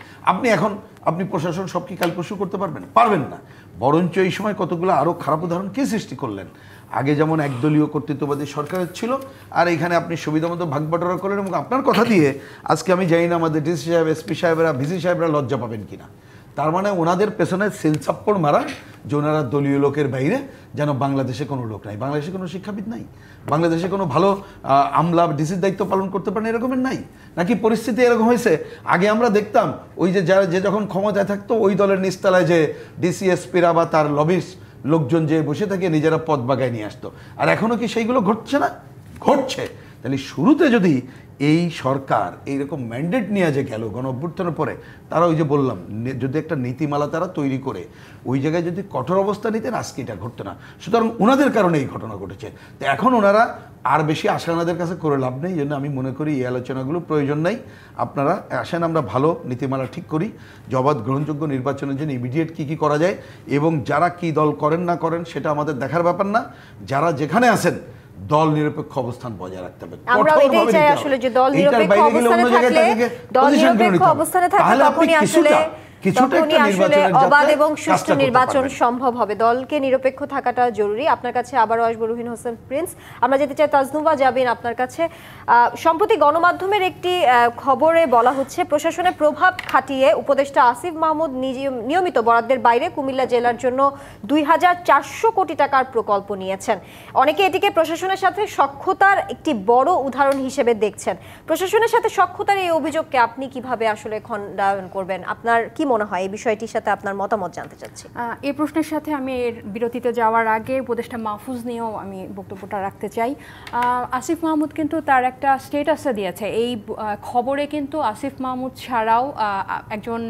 আপনি প্রশাসন সব কি কাল পরশু করতে পারবেন? পারবেন না। বরঞ্চ এই সময় কতগুলো আরও খারাপ উদাহরণ কে সৃষ্টি করলেন। আগে যেমন একদলীয় কর্তৃত্ববাদী সরকারের ছিল, আর এখানে আপনি সুবিধা মতো ভাগবাটোয়ারা করলেন। এবং আপনার কথা দিয়ে আজকে আমি জানি না আমাদের ডিসি সাহেব, এসপি সাহেবরা, ভিসি সাহেবরা লজ্জা পাবেন কিনা। তার মানে ওনাদের পেছনে সেলসাপ্পড় মারা যে ওনারা দলীয় লোকের বাইরে যেন বাংলাদেশে কোনো লোক নাই, বাংলাদেশে কোনো শিক্ষাবিদ নাই, বাংলাদেশে কোনো ভালো আমলা ডিসির দায়িত্ব পালন করতে পারেন এরকমের নাই। নাকি পরিস্থিতি এরকম হয়েছে, আগে আমরা দেখতাম ওই যে যারা যে যখন ক্ষমতায় থাকতো ওই দলের নিচতলায় যে ডিসি এসপিরা বা তার লবিস লোকজন যে বসে থাকে নিজেরা পদ বাগায় নিয়ে আসতো। আর এখনও কি সেইগুলো ঘটছে না? ঘটছে। তাহলে শুরুতে যদি এই সরকার এইরকম ম্যান্ডেট নিয়ে যে গেল গণ অভ্যুত্থানের পরে, তারা ওই যে বললাম যদি একটা নীতিমালা তারা তৈরি করে ওই জায়গায় যদি কঠোর অবস্থা নিতেন আজকে এটা ঘটতো না। সুতরাং ওনাদের কারণে এই ঘটনা ঘটেছে। তো এখন ওনারা আর বেশি আশা ওনাদের কাছে করে লাভ নেই। জন্য আমি মনে করি এই আলোচনাগুলো প্রয়োজন নাই। আপনারা আসেন আমরা ভালো নীতিমালা ঠিক করি, জবাব গ্রহণযোগ্য নির্বাচনের জন্য ইমিডিয়েট কী কী করা যায়, এবং যারা কি দল করেন না করেন সেটা আমাদের দেখার ব্যাপার না। যারা যেখানে আছেন দল নিরপেক্ষ অবস্থান বজায় রাখতে হবে। আমরা এটাই চাই আসলে যে দল নিরপেক্ষ অবস্থানে থাকলে, দল নিরপেক্ষ অবস্থানে থাকলে তখনই আসলে অবাধ এবং সুষ্ঠু নির্বাচন সম্ভব হবে। দলকে নিরপেক্ষ থাকাটা জরুরি। আপনার কাছে আবারও আসবো রুহিন হোসেন প্রিন্স। আমরা যেতে চাই তাজনুবা জাবিন আপনার কাছে। সম্প্রতি গণমাধ্যমের একটি খবরে বলা হচ্ছে প্রশাসনের প্রভাব খাটিয়ে উপদেষ্টা আসিফ মাহমুদ নিয়মিত বরাদ্দের বাইরে কুমিল্লা জেলার জন্য ২,৪০০ কোটি টাকার প্রকল্প নিয়েছেন। অনেকে এটিকে প্রশাসনের সাথে সখ্যতার একটি বড় উদাহরণ হিসেবে দেখছেন। প্রশাসনের সাথে সখ্যতার এই অভিযোগকে আপনি কিভাবে আসলে খণ্ডায়ন করবেন? আপনার কি মনে হয় এই বিষয়টির সাথে আপনার মতামত জানতে চাচ্ছি। এই প্রশ্নের সাথে আমি এর বিরতিতে যাওয়ার আগে উপদেষ্টা মাহফুজ নিয়েও আমি বক্তব্যটা রাখতে চাই। আসিফ মাহমুদ কিন্তু তার একটা স্টেটাসে দিয়েছে, এই খবরে কিন্তু আসিফ মাহমুদ ছাড়াও একজন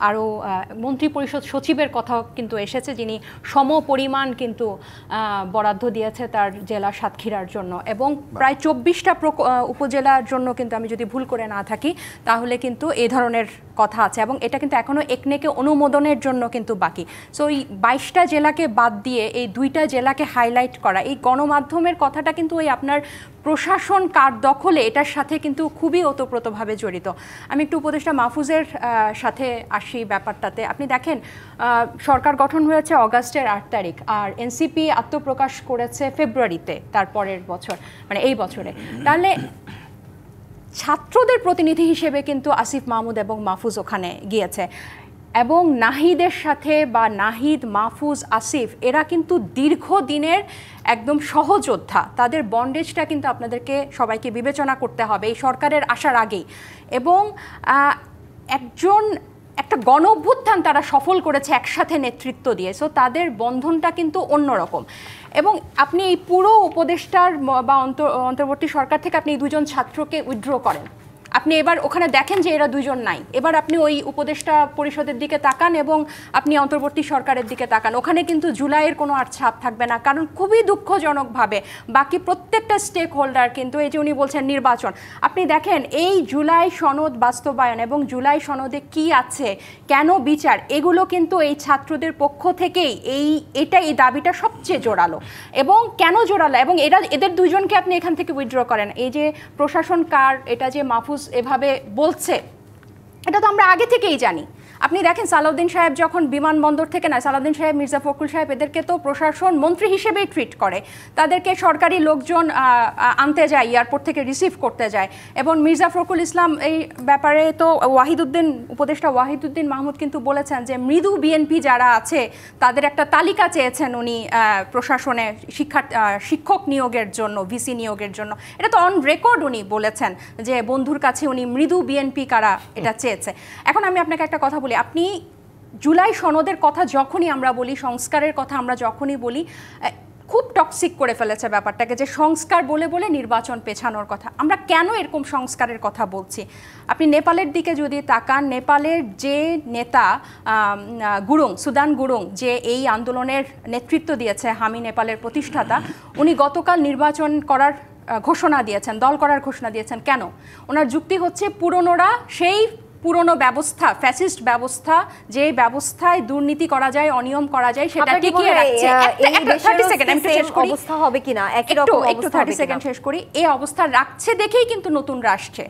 আরও মন্ত্রী পরিষদ সচিবের কথাও কিন্তু এসেছে, যিনি সমপরিমাণ কিন্তু বরাদ্দ দিয়েছে তার জেলা সাতক্ষীরার জন্য, এবং প্রায় 24টা উপজেলার জন্য কিন্তু আমি যদি ভুল করে না থাকি তাহলে কিন্তু এই ধরনের কথা আছে, এবং এটা কিন্তু এখনও একনেকে অনুমোদনের জন্য কিন্তু বাকি। সো এই 22টা জেলাকে বাদ দিয়ে এই 2টা জেলাকে হাইলাইট করা, এই গণমাধ্যমের কথাটা কিন্তু ওই আপনার প্রশাসন কার দখলে এটার সাথে কিন্তু খুবই ওতপ্রোতভাবে জড়িত। আমি একটু উপদেষ্টা মাহফুজের সাথে আসি ব্যাপারটাতে। আপনি দেখেন সরকার গঠন হয়েছে অগাস্টের 8 তারিখ, আর এনসিপি আত্মপ্রকাশ করেছে ফেব্রুয়ারিতে তার পরের বছর, মানে এই বছরে। তাহলে ছাত্রদের প্রতিনিধি হিসেবে কিন্তু আসিফ মাহমুদ এবং মাহফুজ ওখানে গিয়েছে, এবং নাহিদের সাথে বা নাহিদ, মাহফুজ, আসিফ এরা কিন্তু দীর্ঘদিনের একদম সহযোদ্ধা। তাদের বন্ডেজটা কিন্তু আপনাদেরকে সবাইকে বিবেচনা করতে হবে এই সরকারের আসার আগেই, এবং একটা গণ অভ্যুত্থান তারা সফল করেছে একসাথে নেতৃত্ব দিয়ে। সো তাদের বন্ধনটা কিন্তু অন্যরকম। এবং আপনি এই পুরো উপদেষ্টার বা অন্তর্বর্তী সরকার থেকে আপনি এই দুজন ছাত্রকে উইথড্র করেন, আপনি এবার ওখানে দেখেন যে এরা দুজন নাই, এবার আপনি ওই উপদেষ্টা পরিষদের দিকে তাকান এবং আপনি অন্তর্বর্তী সরকারের দিকে তাকান, ওখানে কিন্তু জুলাইয়ের কোনো আর ছাপ থাকবে না। কারণ খুবই দুঃখজনকভাবে বাকি প্রত্যেকটা স্টেক হোল্ডার কিন্তু, এই যে উনি বলছেন নির্বাচন, আপনি দেখেন এই জুলাই সনদ বাস্তবায়ন এবং জুলাই সনদে কি আছে, কেন বিচার, এগুলো কিন্তু এই ছাত্রদের পক্ষ থেকেই এই দাবিটা সবচেয়ে জোরালো। এবং কেন জোরালো, এবং এদের দুজনকে আপনি এখান থেকে উইথড্র করেন। এই যে প্রশাসন কার, এটা যে মাহফুজ এভাবে বলছে, এটা তো আমরা আগে থেকেই জানি। আপনি দেখেন সালাউদ্দিন সাহেব যখন বিমানবন্দর থেকে না, সালাউদ্দিন সাহেব, মির্জা ফখরুল সাহেব এদেরকে তো প্রশাসন মন্ত্রী হিসেবেই ট্রিট করে, তাদেরকে সরকারি লোকজন আনতে যায়, এয়ারপোর্ট থেকে রিসিভ করতে যায়। এবং মির্জা ফখরুল ইসলাম এই ব্যাপারে তো উপদেষ্টা ওয়াহিদুদ্দিন মাহমুদ কিন্তু বলেছেন যে মৃদু বিএনপি যারা আছে তাদের একটা তালিকা চেয়েছেন উনি প্রশাসনে শিক্ষক নিয়োগের জন্য, ভিসি নিয়োগের জন্য। এটা তো অন রেকর্ড উনি বলেছেন যে বন্ধুর কাছে উনি মৃদু বিএনপি কারা এটা চেয়েছে। এখন আমি আপনাকে একটা কথা বলি, আপনি জুলাই সনদের কথা যখনই আমরা বলি, সংস্কারের কথা আমরা যখনই বলি, খুব টক্সিক করে ফেলেছে ব্যাপারটাকে, যে সংস্কার বলে বলে নির্বাচন পেছানোর কথা। আমরা কেন এরকম সংস্কারের কথা বলছি? আপনি নেপালের দিকে যদি তাকান, নেপালের যে নেতা গুরুং, সুদান গুরুং, যে এই আন্দোলনের নেতৃত্ব দিয়েছে, হামি নেপালের প্রতিষ্ঠাতা, উনি গতকাল নির্বাচন করার ঘোষণা দিয়েছেন, দল করার ঘোষণা দিয়েছেন। কেন? ওনার যুক্তি হচ্ছে পুরনোরা সেই পুরনো ব্যবস্থা, ফ্যাসিস্ট ব্যবস্থা, যে ব্যবস্থায় দুর্নীতি করা যায়, অনিয়ম করা যায়, সেটা টিকিয়ে রাখছে। 30 সেকেন্ড আমি শেষ করি, অবস্থা হবে কিনা একই রকম অবস্থা 30 সেকেন্ড শেষ করি। এই অবস্থা রাখছে দেখেই কিন্তু নতুন রাষ্ট্রে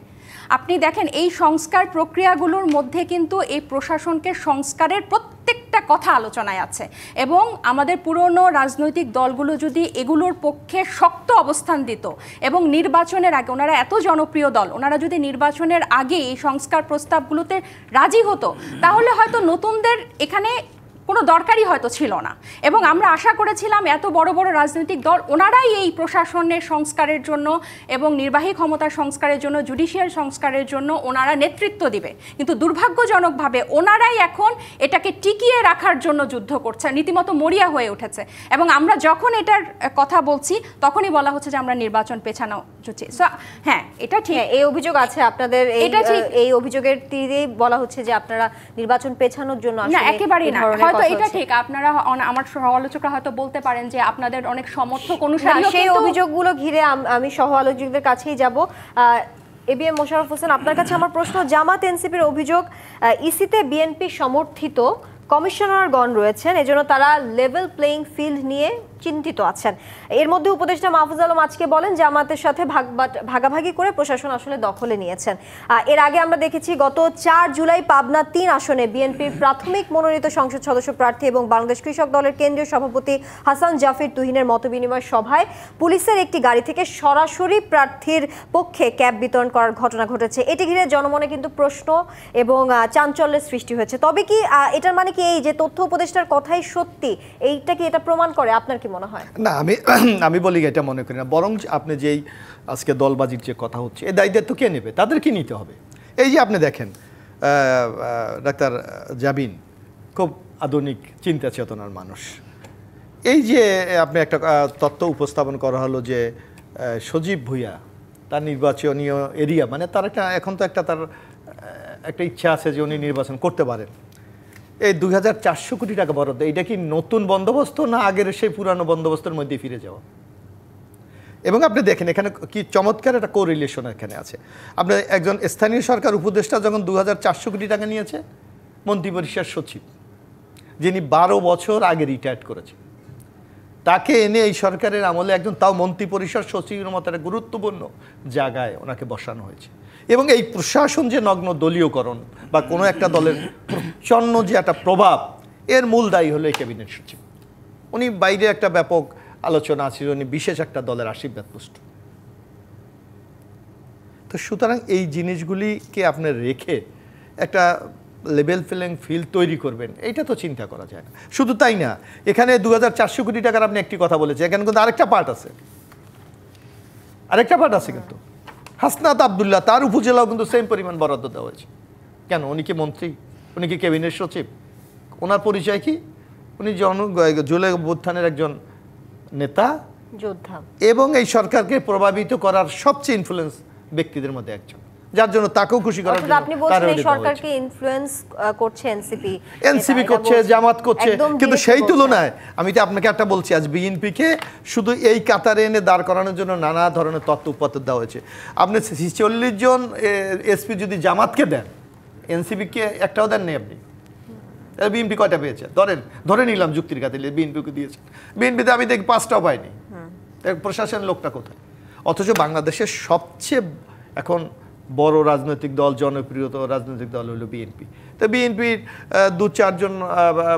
আপনি দেখেন এই সংস্কার প্রক্রিয়াগুলোর মধ্যে কিন্তু এই প্রশাসনকে সংস্কারের প্রত্যেকটা কথা আলোচনায় আছে। এবং আমাদের পুরনো রাজনৈতিক দলগুলো যদি এগুলোর পক্ষে শক্ত অবস্থান দিত এবং নির্বাচনের আগে, ওনারা এত জনপ্রিয় দল, ওনারা যদি নির্বাচনের আগে এই সংস্কার প্রস্তাবগুলোতে রাজি হতো, তাহলে হয়তো নতুনদের এখানে কোনো দরকারই হয়তো ছিল না। এবং আমরা আশা করেছিলাম এত বড় বড় রাজনৈতিক দল ওনারাই এই প্রশাসনের সংস্কারের জন্য এবং নির্বাহী ক্ষমতার সংস্কারের জন্য, জুডিশিয়াল সংস্কারের জন্য ওনারা নেতৃত্ব দিবে। কিন্তু দুর্ভাগ্যজনকভাবে ওনারাই এখন এটাকে টিকিয়ে রাখার জন্য যুদ্ধ করছে, রীতিমতো মরিয়া হয়ে উঠেছে। এবং আমরা যখন এটার কথা বলছি তখনই বলা হচ্ছে যে আমরা নির্বাচন পেছানো হচ্ছে। হ্যাঁ, এটা ঠিক, এই অভিযোগ আছে আপনাদের, এই অভিযোগের তীরেই বলা হচ্ছে যে আপনারা নির্বাচন পেছানোর জন্য না, একেবারেই না। হয়তো এটা ঠিক, আপনারা, আমার সহ-আলোচকরা হয়তো বলতে পারেন যে আপনাদের অনেক সমর্থক অনুসারী, সেই অভিযোগগুলো ঘিরে আমি সহ-আলোচকদের কাছেই যাব। এবিএম মোশাররফ হোসেন, আপনার কাছে আমার প্রশ্ন, জামাত এনসিপির অভিযোগ ইসিতে বিএনপি সমর্থিত কমিশনারগণ রয়েছেন, এজন্য তারা লেভেল প্লেইং ফিল্ড নিয়ে চিন্তিত আছেন। এর মধ্যে উপদেষ্টা মাহফুজ আলম আজকে বলেন জামাতের সাথে ভাগাভাগি করে প্রশাসন আসলে দখলে নিয়েছেন। এর আগে আমরা দেখেছি গত 4 জুলাই পাবনা 3 আসনে বিএনপির প্রাথমিক মনোনীত সংসদ সদস্য প্রার্থী এবং বাংলাদেশ কৃষক দলের কেন্দ্রীয় সভাপতি হাসান জাফির তুহিনের মতবিনিময় সভায় পুলিশের একটি গাড়ি থেকে সরাসরি প্রার্থীর পক্ষে ক্যাব বিতরণ করার ঘটনা ঘটেছে। এটি ঘিরে জনমনে কিন্তু প্রশ্ন এবং চাঞ্চল্যের সৃষ্টি হয়েছে। তবে কি এটার মানে কি এই যে তথ্য উপদেষ্টার কথাই সত্যি, এইটা কি এটা প্রমাণ করে? আপনার কি মনে হয়? না, আমি বলি এটা মনে করি না, বরং আপনি যেই আজকে দলবাজির যে কথা হচ্ছে, এই দায়িত্ব কে নেবে? তাদেরকে নিতে হবে। এই যে আপনি দেখেন ডাক্তার জাবিন খুব আধুনিক চিন্তা চেতনার মানুষ। এই যে আপনি একটা তথ্য উপস্থাপন করা হলো যে সজীব ভুঁইয়া তার নির্বাচনীয় এরিয়া, মানে তার একটা এখন তো তার একটা ইচ্ছা আছে যে উনি নির্বাচন করতে পারেন। এই 2400 কোটি টাকা বরাদ্দ, এটা কি নতুন বন্দোবস্ত না আগের সেই পুরানো বন্দোবস্তের মধ্যে ফিরে যাওয়া? এবং আপনি দেখেন এখানে কি চমৎকার একটা কোরিলেশন এখানে আছে। আপনার একজন স্থানীয় সরকার উপদেষ্টা যখন 2400 কোটি টাকা নিয়েছে, মন্ত্রিপরিষদ সচিব যিনি 12 বছর আগে রিটায়ার্ড করেছে, তাকে এনে এই সরকারের আমলে একজন, তাও মন্ত্রিপরিষদ সচিবের মতো একটা গুরুত্বপূর্ণ জায়গায় ওনাকে বসানো হয়েছে। এবং এই প্রশাসন যে নগ্ন দলীয়করণ বা কোনো একটা দলের প্রচণ্ড যে একটা প্রভাব, এর মূল দায়ী হলো এই ক্যাবিনেট সচিব। উনি বাইরে একটা ব্যাপক আলোচনা আছে, উনি বিশেষ একটা দলের আশীর্বাদ পুষ্ট। তো সুতরাং এই জিনিসগুলিকে আপনি রেখে একটা লেভেল প্লেইং ফিল্ড তৈরি করবেন, এইটা তো চিন্তা করা যায় না। শুধু তাই না, এখানে 2400 কোটি টাকার আপনি একটি কথা বলেছেন, এখানে কিন্তু আরেকটা পার্ট আছে, কিন্তু হাসনাত আবদুল্লাহ তার উপজেলাও কিন্তু সেম পরিমাণ বরাদ্দ দেওয়া হয়েছে। কেন? উনি কি মন্ত্রী? উনি কি ক্যাবিনেট সচিব? ওনার পরিচয় কি? উনি জুলাই অভ্যুত্থানের একজন নেতা, যোদ্ধা, এবং এই সরকারকে প্রভাবিত করার সবচেয়ে ইনফ্লুয়েন্স ব্যক্তিদের মধ্যে একজন, যার জন্য তাকেও খুশি করার জন্য আপনি বলছেন এই সরকারকে ইনফ্লুয়েন্স করছে এনসিপি করছে, জামাত করছে। কিন্তু সেই তুলনায় আমি তো আপনাকে একটা বলছি, আজ বিএনপিকে শুধু এই কাতারে এনে দাঁড় করানোর জন্য নানা ধরনের তথ্য উপাত্ত দেওয়া হয়েছে। আপনি 40 জন এসপি যদি জামাতকে দেন, এনসিপিকে একটাও দেন নেই আপনি। বিএনপি কয়টা পেয়েছে? ধরে নিলাম যুক্তির খাতিরে বিএনপিকে দিয়েছে, বিএনপিতে আমি দেখি 5টাও পাইনি। প্রশাসন লোকটা কোথায়? অথচ বাংলাদেশের সবচেয়ে এখন বড় রাজনৈতিক দল, জনপ্রিয় রাজনৈতিক দল হলো বিএনপি। তো বিএনপির 2-4 জন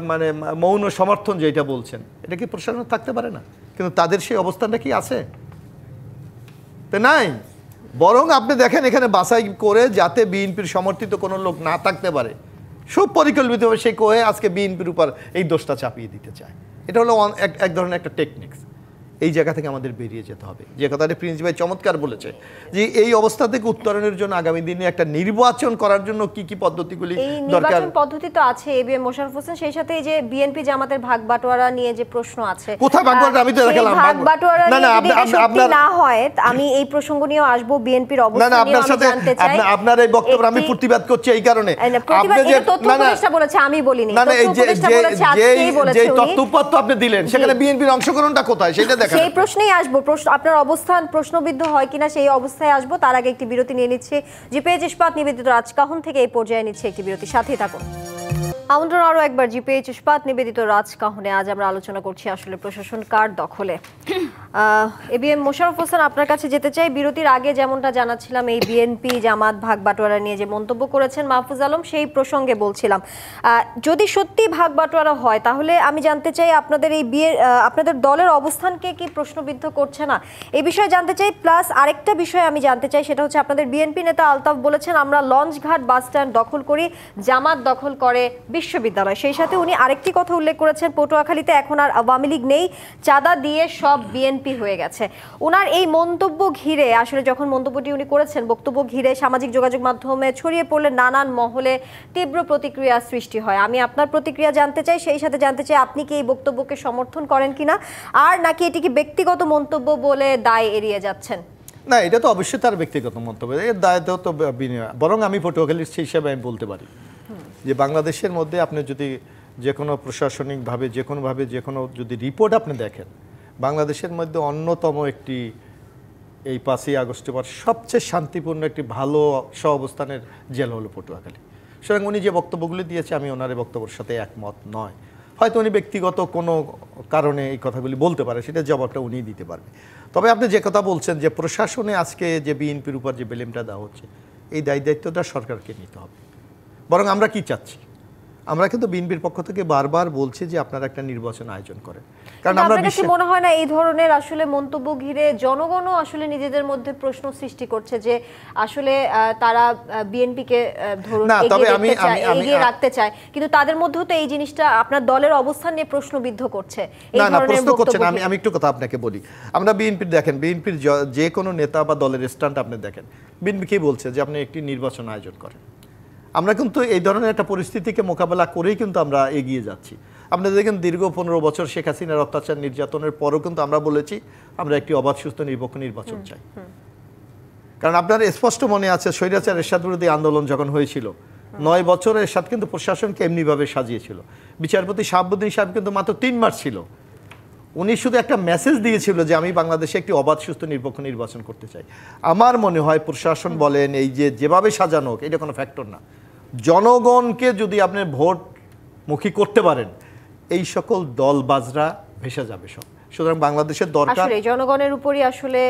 মানে মৌন সমর্থন যেটা বলছেন, এটা কি প্রশাসন থাকতে পারে না? কিন্তু তাদের সেই অবস্থানটা কি আছে? তো নাই। বরং আপনি দেখেন এখানে বাছাই করে যাতে বিএনপির সমর্থিত কোনো লোক না থাকতে পারে, সুপরিকল্পিতভাবে সে কোয়ে আজকে বিএনপির উপর এই দোষটা চাপিয়ে দিতে চায়। এটা হলো এক ধরনের একটা টেকনিক্স। এই জায়গা থেকে আমাদের বেরিয়ে যেতে হবে। যে কথাটা প্রিন্স ভাই চমৎকার বলেছে যে এই অবস্থা থেকে উত্তরণের জন্য আগামী দিনে একটা নির্বাচন করার জন্য কি কি পদ্ধতিগুলি দরকার। নির্বাচন পদ্ধতি তো আছে এবিএম মোশাররফ হোসেন, সেই সাথে এই যে বিএনপি জামাতের ভাগ বাটোয়ারা নিয়ে যে প্রশ্ন আছে, কোথায় ভাগ বাটোয়ারা? আমি তো দেখালাম ভাগ বাটোয়ারা আপনার না হয়, আমি এই প্রসঙ্গ নিয়েও আসবো। বিএনপির অবস্থান নিয়ে আমি জানতে চাই। আপনার এই বক্তব্য আমি প্রতিবাদ করছি এই কারণে আপনি যে তথ্য উপদেষ্টা বলেছে, আমি বলিনি, তথ্য উপদেষ্টা বলেছে, আজকেই বলেছে যে তথ্যপত্র আপনি দিলেন সেখানে বিএনপির অংশগ্রহণটা কোথায় সেটা দেখেন। সেই প্রশ্নেই আসবো, আপনার অবস্থান প্রশ্নবিদ্ধ হয় কিনা সেই অবস্থায় আসবো। তার আগে একটি বিরতি নিয়ে নিচ্ছে জিপিএইচ ইস্পাত নিবেদিত রাজকাহন থেকে। এই পর্যায়ে নিচ্ছে একটি বিরতি, সাথেই থাকুন। আমন্ত্রণ আরো একবার জিপিএইচ ইস্পাত নিবেদিত রাজকাহনে। আজ আমরা আলোচনা করছি আসলে প্রশাসন কার দখলে। এবিএম মোশাররফ হোসেন, আপনার কাছে যেতে চাই। বিরতির আগে যেমনটা জানাচ্ছিলাম, এই বিএনপি জামাত ভাগ বাটোয়ারা নিয়ে যে মন্তব্য করেছেন মাহফুজ আলম, সেই প্রসঙ্গে বলছিলাম যদি সত্যি ভাগ বাটোয়ারা হয় তাহলে আমি জানতে চাই আপনাদের এই আপনাদের দলের অবস্থানকে কি প্রশ্নবিদ্ধ করছে না, এই বিষয়ে জানতে চাই। প্লাস আরেকটা বিষয় আমি জানতে চাই, সেটা হচ্ছে আপনাদের বিএনপি নেতা আলতাফ বলেছেন আমরা লঞ্চঘাট বাস স্ট্যান্ড দখল করি, জামাত দখল করে বিশ্ববিদ্যালয়। সেই সাথে উনি আরেকটি কথা উল্লেখ করেছেন, পটুয়াখালীতে এখন আর আওয়ামী লীগ নেই, চাঁদা দিয়ে সব বিএনপি হয়ে গেছে। ওনার এই মন্তব্য ঘিরে, আসলে যখন মন্তব্যটি উনি করেছেন, বক্তব্য ঘিরে সামাজিক যোগাযোগ মাধ্যমে ছড়িয়ে পড়লে নানান মহলে তীব্র প্রতিক্রিয়া সৃষ্টি হয়। আমি আপনার প্রতিক্রিয়া জানতে চাই, সেই সাথে জানতে চাই আপনি কি এই বক্তব্যকে সমর্থন করেন কিনা, আর নাকি এটি কি ব্যক্তিগত মন্তব্য বলে দায় এড়িয়ে যাচ্ছেন? না, এটা তো অবশ্যই তার ব্যক্তিগত মন্তব্য, এর দায়িত্ব তো বরং আমি পটুয়াখালীর হিসাবে আমি বলতে পারি যে বাংলাদেশের মধ্যে আপনি যদি যে কোনো প্রশাসনিকভাবে যে কোনোভাবে যে কোনো যদি রিপোর্ট আপনি দেখেন, বাংলাদেশের মধ্যে অন্যতম একটি এই 5ই আগস্টের পর সবচেয়ে শান্তিপূর্ণ একটি ভালো সহাবস্থানের জেলা হলো পটুয়াখালী। সুতরাং উনি যে বক্তব্যগুলি দিয়েছে আমি ওনার বক্তব্যের সাথে একমত নয়। হয়তো উনি ব্যক্তিগত কোনো কারণে এই কথাগুলি বলতে পারে, সেটা জবাবটা উনিই দিতে পারবে। তবে আপনি যে কথা বলছেন যে প্রশাসনে আজকে যে বিএনপির উপর যে ব্লেমটা দেওয়া হচ্ছে, এই দায়িত্বটা সরকারকে নিতে হবে। বরং আমরা কি চাচ্ছি, আমরা কিন্তু বিএনপির পক্ষ থেকে বারবার বলছি যে আপনারা একটা নির্বাচন আয়োজন করেন। কারণ আমরা কি মনে হয় না এই ধরনের আসলে মন্তব্য ঘিরে জনগণও আসলে নিজেদের মধ্যে প্রশ্ন সৃষ্টি করছে যে আসলে তারা বিএনপিকে ধরুন এগিয়ে রাখতে চায়, কিন্তু তাদের মধ্যেও তো এই জিনিসটা আপনার দলের অবস্থান নিয়ে প্রশ্নবিদ্ধ করছে। না, প্রশ্ন করছে না। আমি একটু কথা আপনাকে বলি, আমরা বিএনপির দেখেন, বিএনপির যে কোনো নেতা বা দলের স্ট্যান্ড আপনি দেখেন, বিএনপি কি বলছে যে আপনি একটি নির্বাচন আয়োজন করেন। আমরা কিন্তু এই ধরনের একটা পরিস্থিতিকে মোকাবেলা করেই কিন্তু আমরা এগিয়ে যাচ্ছি। আপনারা দেখেন দীর্ঘ 15 বছর শেখ হাসিনার অত্যাচার নির্যাতনের পরও কিন্তু আমরা বলেছি আমরা একটি অবাধ সুস্থ নিরপেক্ষ নির্বাচন চাই। কারণ আপনার স্পষ্ট মনে আছে স্বৈরাচার এরশাদ বিরোধী আন্দোলন যখন হয়েছিল, 9 বছর এরশাদ কিন্তু প্রশাসনকে এমনিভাবে সাজিয়েছিল। বিচারপতি শাহাবুদ্দিন সাহেব কিন্তু মাত্র 3 মাস ছিল, উনি শুধু একটা মেসেজ দিয়েছিল যে আমি বাংলাদেশে একটি অবাধ সুস্থ নিরপেক্ষ নির্বাচন করতে চাই। আমার মনে হয় প্রশাসন বলেন এই যেভাবে সাজানো হোক, এটা কোনো ফ্যাক্টর না। জনগণকে যদি আপনি ভোটমুখী করতে পারেন, এই সকল দলবাজরা ভেসে যাবে সব। সুতরাং বাংলাদেশের দরকার জনগণের উপরই আসলে।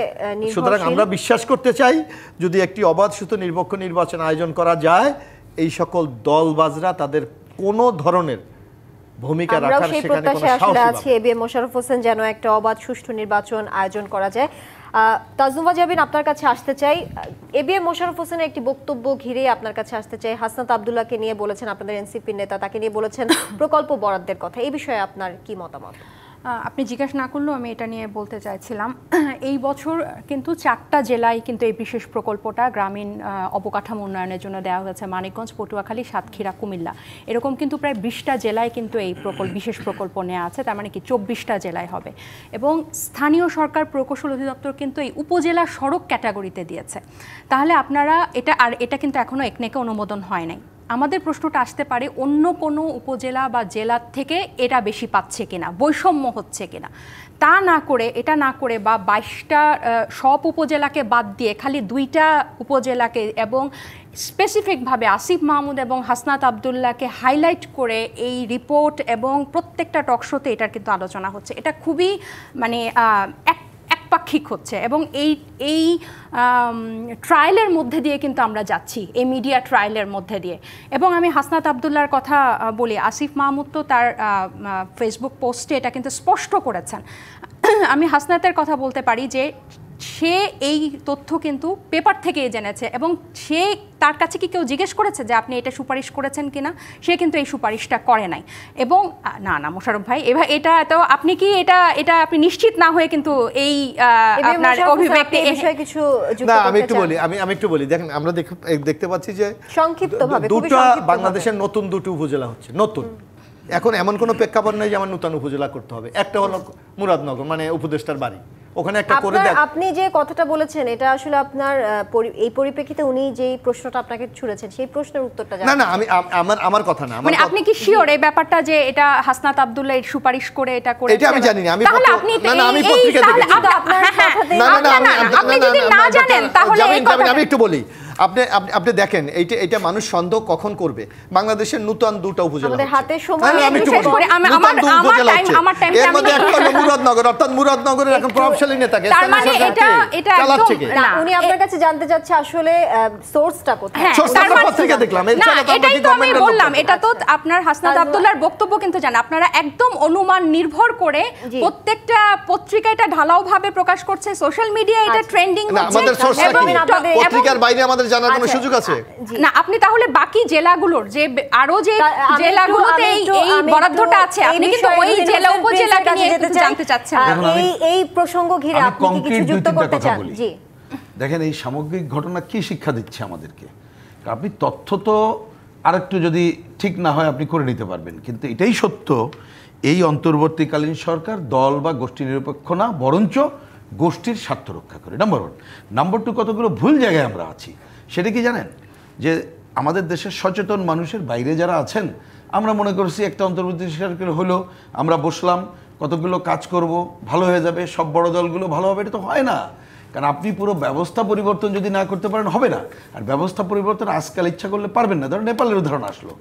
সুতরাং আমরা বিশ্বাস করতে চাই যদি একটি অবাধ সুস্থ নিরপেক্ষ নির্বাচন আয়োজন করা যায়, এই সকল দলবাজরা তাদের কোনো ধরনের ভূমিকা রাখার সেখানে কোনো সাহস নেই। এবিএম মোশাররফ হোসেন যেন একটা অবাধ সুষ্ঠু নির্বাচন আয়োজন করা যায়। তাজনুভা জাবিন, আপনার কাছে আসতে চাই। এবিএম মোশাররফ হোসেনের একটি বক্তব্য ঘিরে আপনার কাছে আসতে চাই। হাসনাত আব্দুল্লাহকে নিয়ে বলেছেন, আপনাদের এনসিপির নেতা, তাকে নিয়ে বলেছেন প্রকল্প বরাদ্দের কথা। এই বিষয়ে আপনার কি মতামত? আপনি জিজ্ঞাসা না করলেও আমি এটা নিয়ে বলতে চাইছিলাম, এই বছর কিন্তু 4টা জেলায় কিন্তু এই বিশেষ প্রকল্পটা গ্রামীণ অবকাঠামো উন্নয়নের জন্য দেওয়া হয়েছে। মানিকগঞ্জ, পটুয়াখালী, সাতক্ষীরা, কুমিল্লা, এরকম কিন্তু প্রায় 20টা জেলায় কিন্তু এই বিশেষ প্রকল্প নেওয়া আছে। তার মানে কি 24টা জেলায় হবে। এবং স্থানীয় সরকার প্রকৌশল অধিদপ্তর কিন্তু এই উপজেলা সড়ক ক্যাটাগরিতে দিয়েছে। তাহলে আপনারা এটা কিন্তু এখনও একনেকে অনুমোদন হয় নাই। আমাদের প্রশ্নটা আসতে পারে অন্য কোনো উপজেলা বা জেলার থেকে এটা বেশি পাচ্ছে কিনা, বৈষম্য হচ্ছে কিনা। তা না করে, এটা না করে বা 22টা সব উপজেলাকে বাদ দিয়ে খালি 2টা উপজেলাকে এবং স্পেসিফিকভাবে আসিফ মাহমুদ এবং হাসনাত আবদুল্লাহকে হাইলাইট করে এই রিপোর্ট এবং প্রত্যেকটা টকশোতে এটার কিন্তু আলোচনা হচ্ছে। এটা খুবই মানে একপাক্ষিক হচ্ছে এবং এই ট্রায়ালের মধ্যে দিয়ে কিন্তু আমরা যাচ্ছি, এই মিডিয়া ট্রায়ালের মধ্যে দিয়ে। এবং আমি হাসনাত আবদুল্লাহর কথা বলি, আসিফ মাহমুদ তো তার ফেসবুক পোস্টে এটা কিন্তু স্পষ্ট করেছেন। আমি হাসনাতের কথা বলতে পারি যে সে এই তথ্য কিন্তু পেপার থেকেই জেনেছে এবং সে তার কাছে কি কেউ জিজ্ঞেস করেছে যে আপনি এটা সুপারিশ করেছেন কিনা, সে কিন্তু এই সুপারিশটা করে নাই। এবং না মোশাররফ ভাই, এবার এটা তো আপনি কি এটা আপনি নিশ্চিত না হয়ে কিন্তু এই আপনার অভিব্যক্তি কিছু না, আমি একটু বলি দেখেন আমরা দেখতে পাচ্ছি যে সংক্ষিপ্তভাবে দুটো বাংলাদেশের নতুন দুটো উপজেলা হচ্ছে, নতুন। এখন এমন কোনো প্রেক্ষাপট নেই যে আমার নতুন উপজেলা করতে হবে। একটা হলো মুরাদনগর, মানে উপদেষ্টার বাড়ি, ওখানে একটা করে দেখ। আপনি যে কথাটা বলেছেন এটা আসলে আপনার এই পরিপ্রেক্ষিতে উনি যে প্রশ্নটা আপনাকে ছুড়েছেন সেই প্রশ্নের উত্তরটা জানেন? না আমি আমার কথা না, মানে আপনি কি শিওর এই ব্যাপারটা যে এটা হাসনাত আবদুল্লাহ এর সুপারিশ করে এটা করে? এটা আমি জানি না, আমি আমি পত্রিকা দেখেছি। আপনি যদি না জানেন তাহলে আমি একটু বলি, আপনি দেখেন এইটা মানুষ সন্দেহ কখন করবে। বাংলাদেশের নতুন দুটো উপজেলা, আমাদের হাতে সময়, আমি বিশেষ করে আমার টাইম এর মধ্যে একটা হলো মুরাদনগর, অর্থাৎ মুরাদনগরের এখন প্রভাবশালী নেতাকে তার মানে এটা চালাচ্ছে কি? না, উনি আপনার কাছে জানতে চাচ্ছে আসলে সোর্সটা কোথায়। তার মানে পত্রিকা দেখলাম, না এটাই তো আমি বললাম, এটা তো আপনার হাসনাত আবদুল্লাহর বক্তব্য কিন্তু জানেন। আপনারা একদম অনুমান নির্ভর করে প্রত্যেকটা পত্রিকা এটা ঢালাও ভাবে প্রকাশ করছে, সোশ্যাল মিডিয়া এটা ট্রেন্ডিং হচ্ছে। আমাদের সোর্সটা কি? পত্রিকার বাইরে আমাদের জানার কোনো সুযোগ আছে না? আপনি তাহলে বাকি জেলাগুলোর যে আরো যে জেলাগুলোতে এই বরাদ্দটা আছে, আপনি কিন্তু ওই জেলা উপজেলাকে নিয়ে একটু জানতে চাচ্ছেন। এই প্রসঙ্গ ঘিরে আপনি কি কিছু যুক্ত করতে চান? জি দেখেন, এই সামগ্রিক ঘটনা কি শিক্ষা দিচ্ছে আমাদেরকে? আপনি তথ্য তো আরেকটু যদি ঠিক না হয় আপনি করে নিতে পারবেন, কিন্তু এটাই সত্য, এই অন্তর্বর্তীকালীন সরকার দল বা গোষ্ঠী নিরপেক্ষ না, বরঞ্চ গোষ্ঠীর স্বার্থ রক্ষা করে। নাম্বার 1। নাম্বার 2, কতগুলো ভুল জায়গায় আমরা আছি সেটা কি জানেন? যে আমাদের দেশের সচেতন মানুষের বাইরে যারা আছেন, আমরা মনে করছি একটা অন্তর্বর্তী সরকার হলো, আমরা বসলাম, কতগুলো কাজ করব, ভালো হয়ে যাবে, সব বড় দলগুলো ভালো হবে। এটা তো হয় না, কারণ আপনি পুরো ব্যবস্থা পরিবর্তন যদি না করতে পারেন হবে না। আর ব্যবস্থা পরিবর্তন আজকাল ইচ্ছা করলে পারবেন না। ধরো নেপালের উদাহরণ আসলো,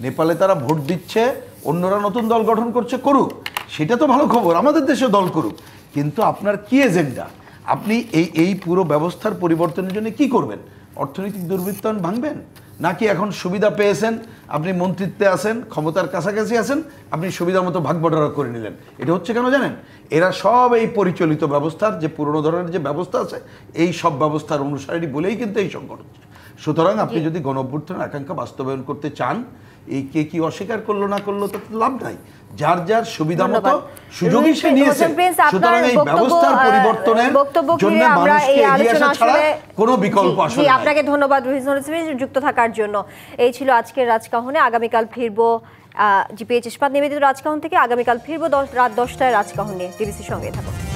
নেপালে তারা ভোট দিচ্ছে, অন্যরা নতুন দল গঠন করছে, করুক, সেটা তো ভালো খবর, আমাদের দেশে দল করুক, কিন্তু আপনার কি এজেন্ডা? আপনি এই পুরো ব্যবস্থার পরিবর্তনের জন্য কি করবেন? অর্থনৈতিক দুর্বৃত্তায়ন ভাঙবেন, নাকি এখন সুবিধা পেয়েছেন, আপনি মন্ত্রিত্বে আছেন, ক্ষমতার কাছাকাছি আছেন, আপনি সুবিধা মতো ভাগ বটরা করে নিলেন? এটা হচ্ছে কেন জানেন? এরা সব এই পরিচালিত ব্যবস্থার যে পুরনো ধরনের যে ব্যবস্থা আছে, এই সব ব্যবস্থার অনুসারী বলেই কিন্তু এই সংকট হচ্ছে। সুতরাং আপনি যদি গণঅভ্যুত্থানের আকাঙ্ক্ষা বাস্তবায়ন করতে চান, এই কে কি অস্বীকার করলো না করলো তাতে লাভ নাই, যার যার সুবিধা মতো সুযোগই সে নিয়েছে। সুতরাং এই ব্যবস্থার পরিবর্তনের জন্য মানুষকে এগিয়ে আসা ছাড়া কোনো বিকল্প আসলে নেই। আপনাকে ধন্যবাদ যুক্ত থাকার জন্য। এই ছিল আজকের রাজকাহনে। আগামীকাল ফিরবো জিপিএইচ ইস্পাত নিবেদিত রাজকাহন থেকে। আগামীকাল ফিরবো রাত 10টায় রাজকাহন নিয়ে। টিভিসির সঙ্গে থাকুন।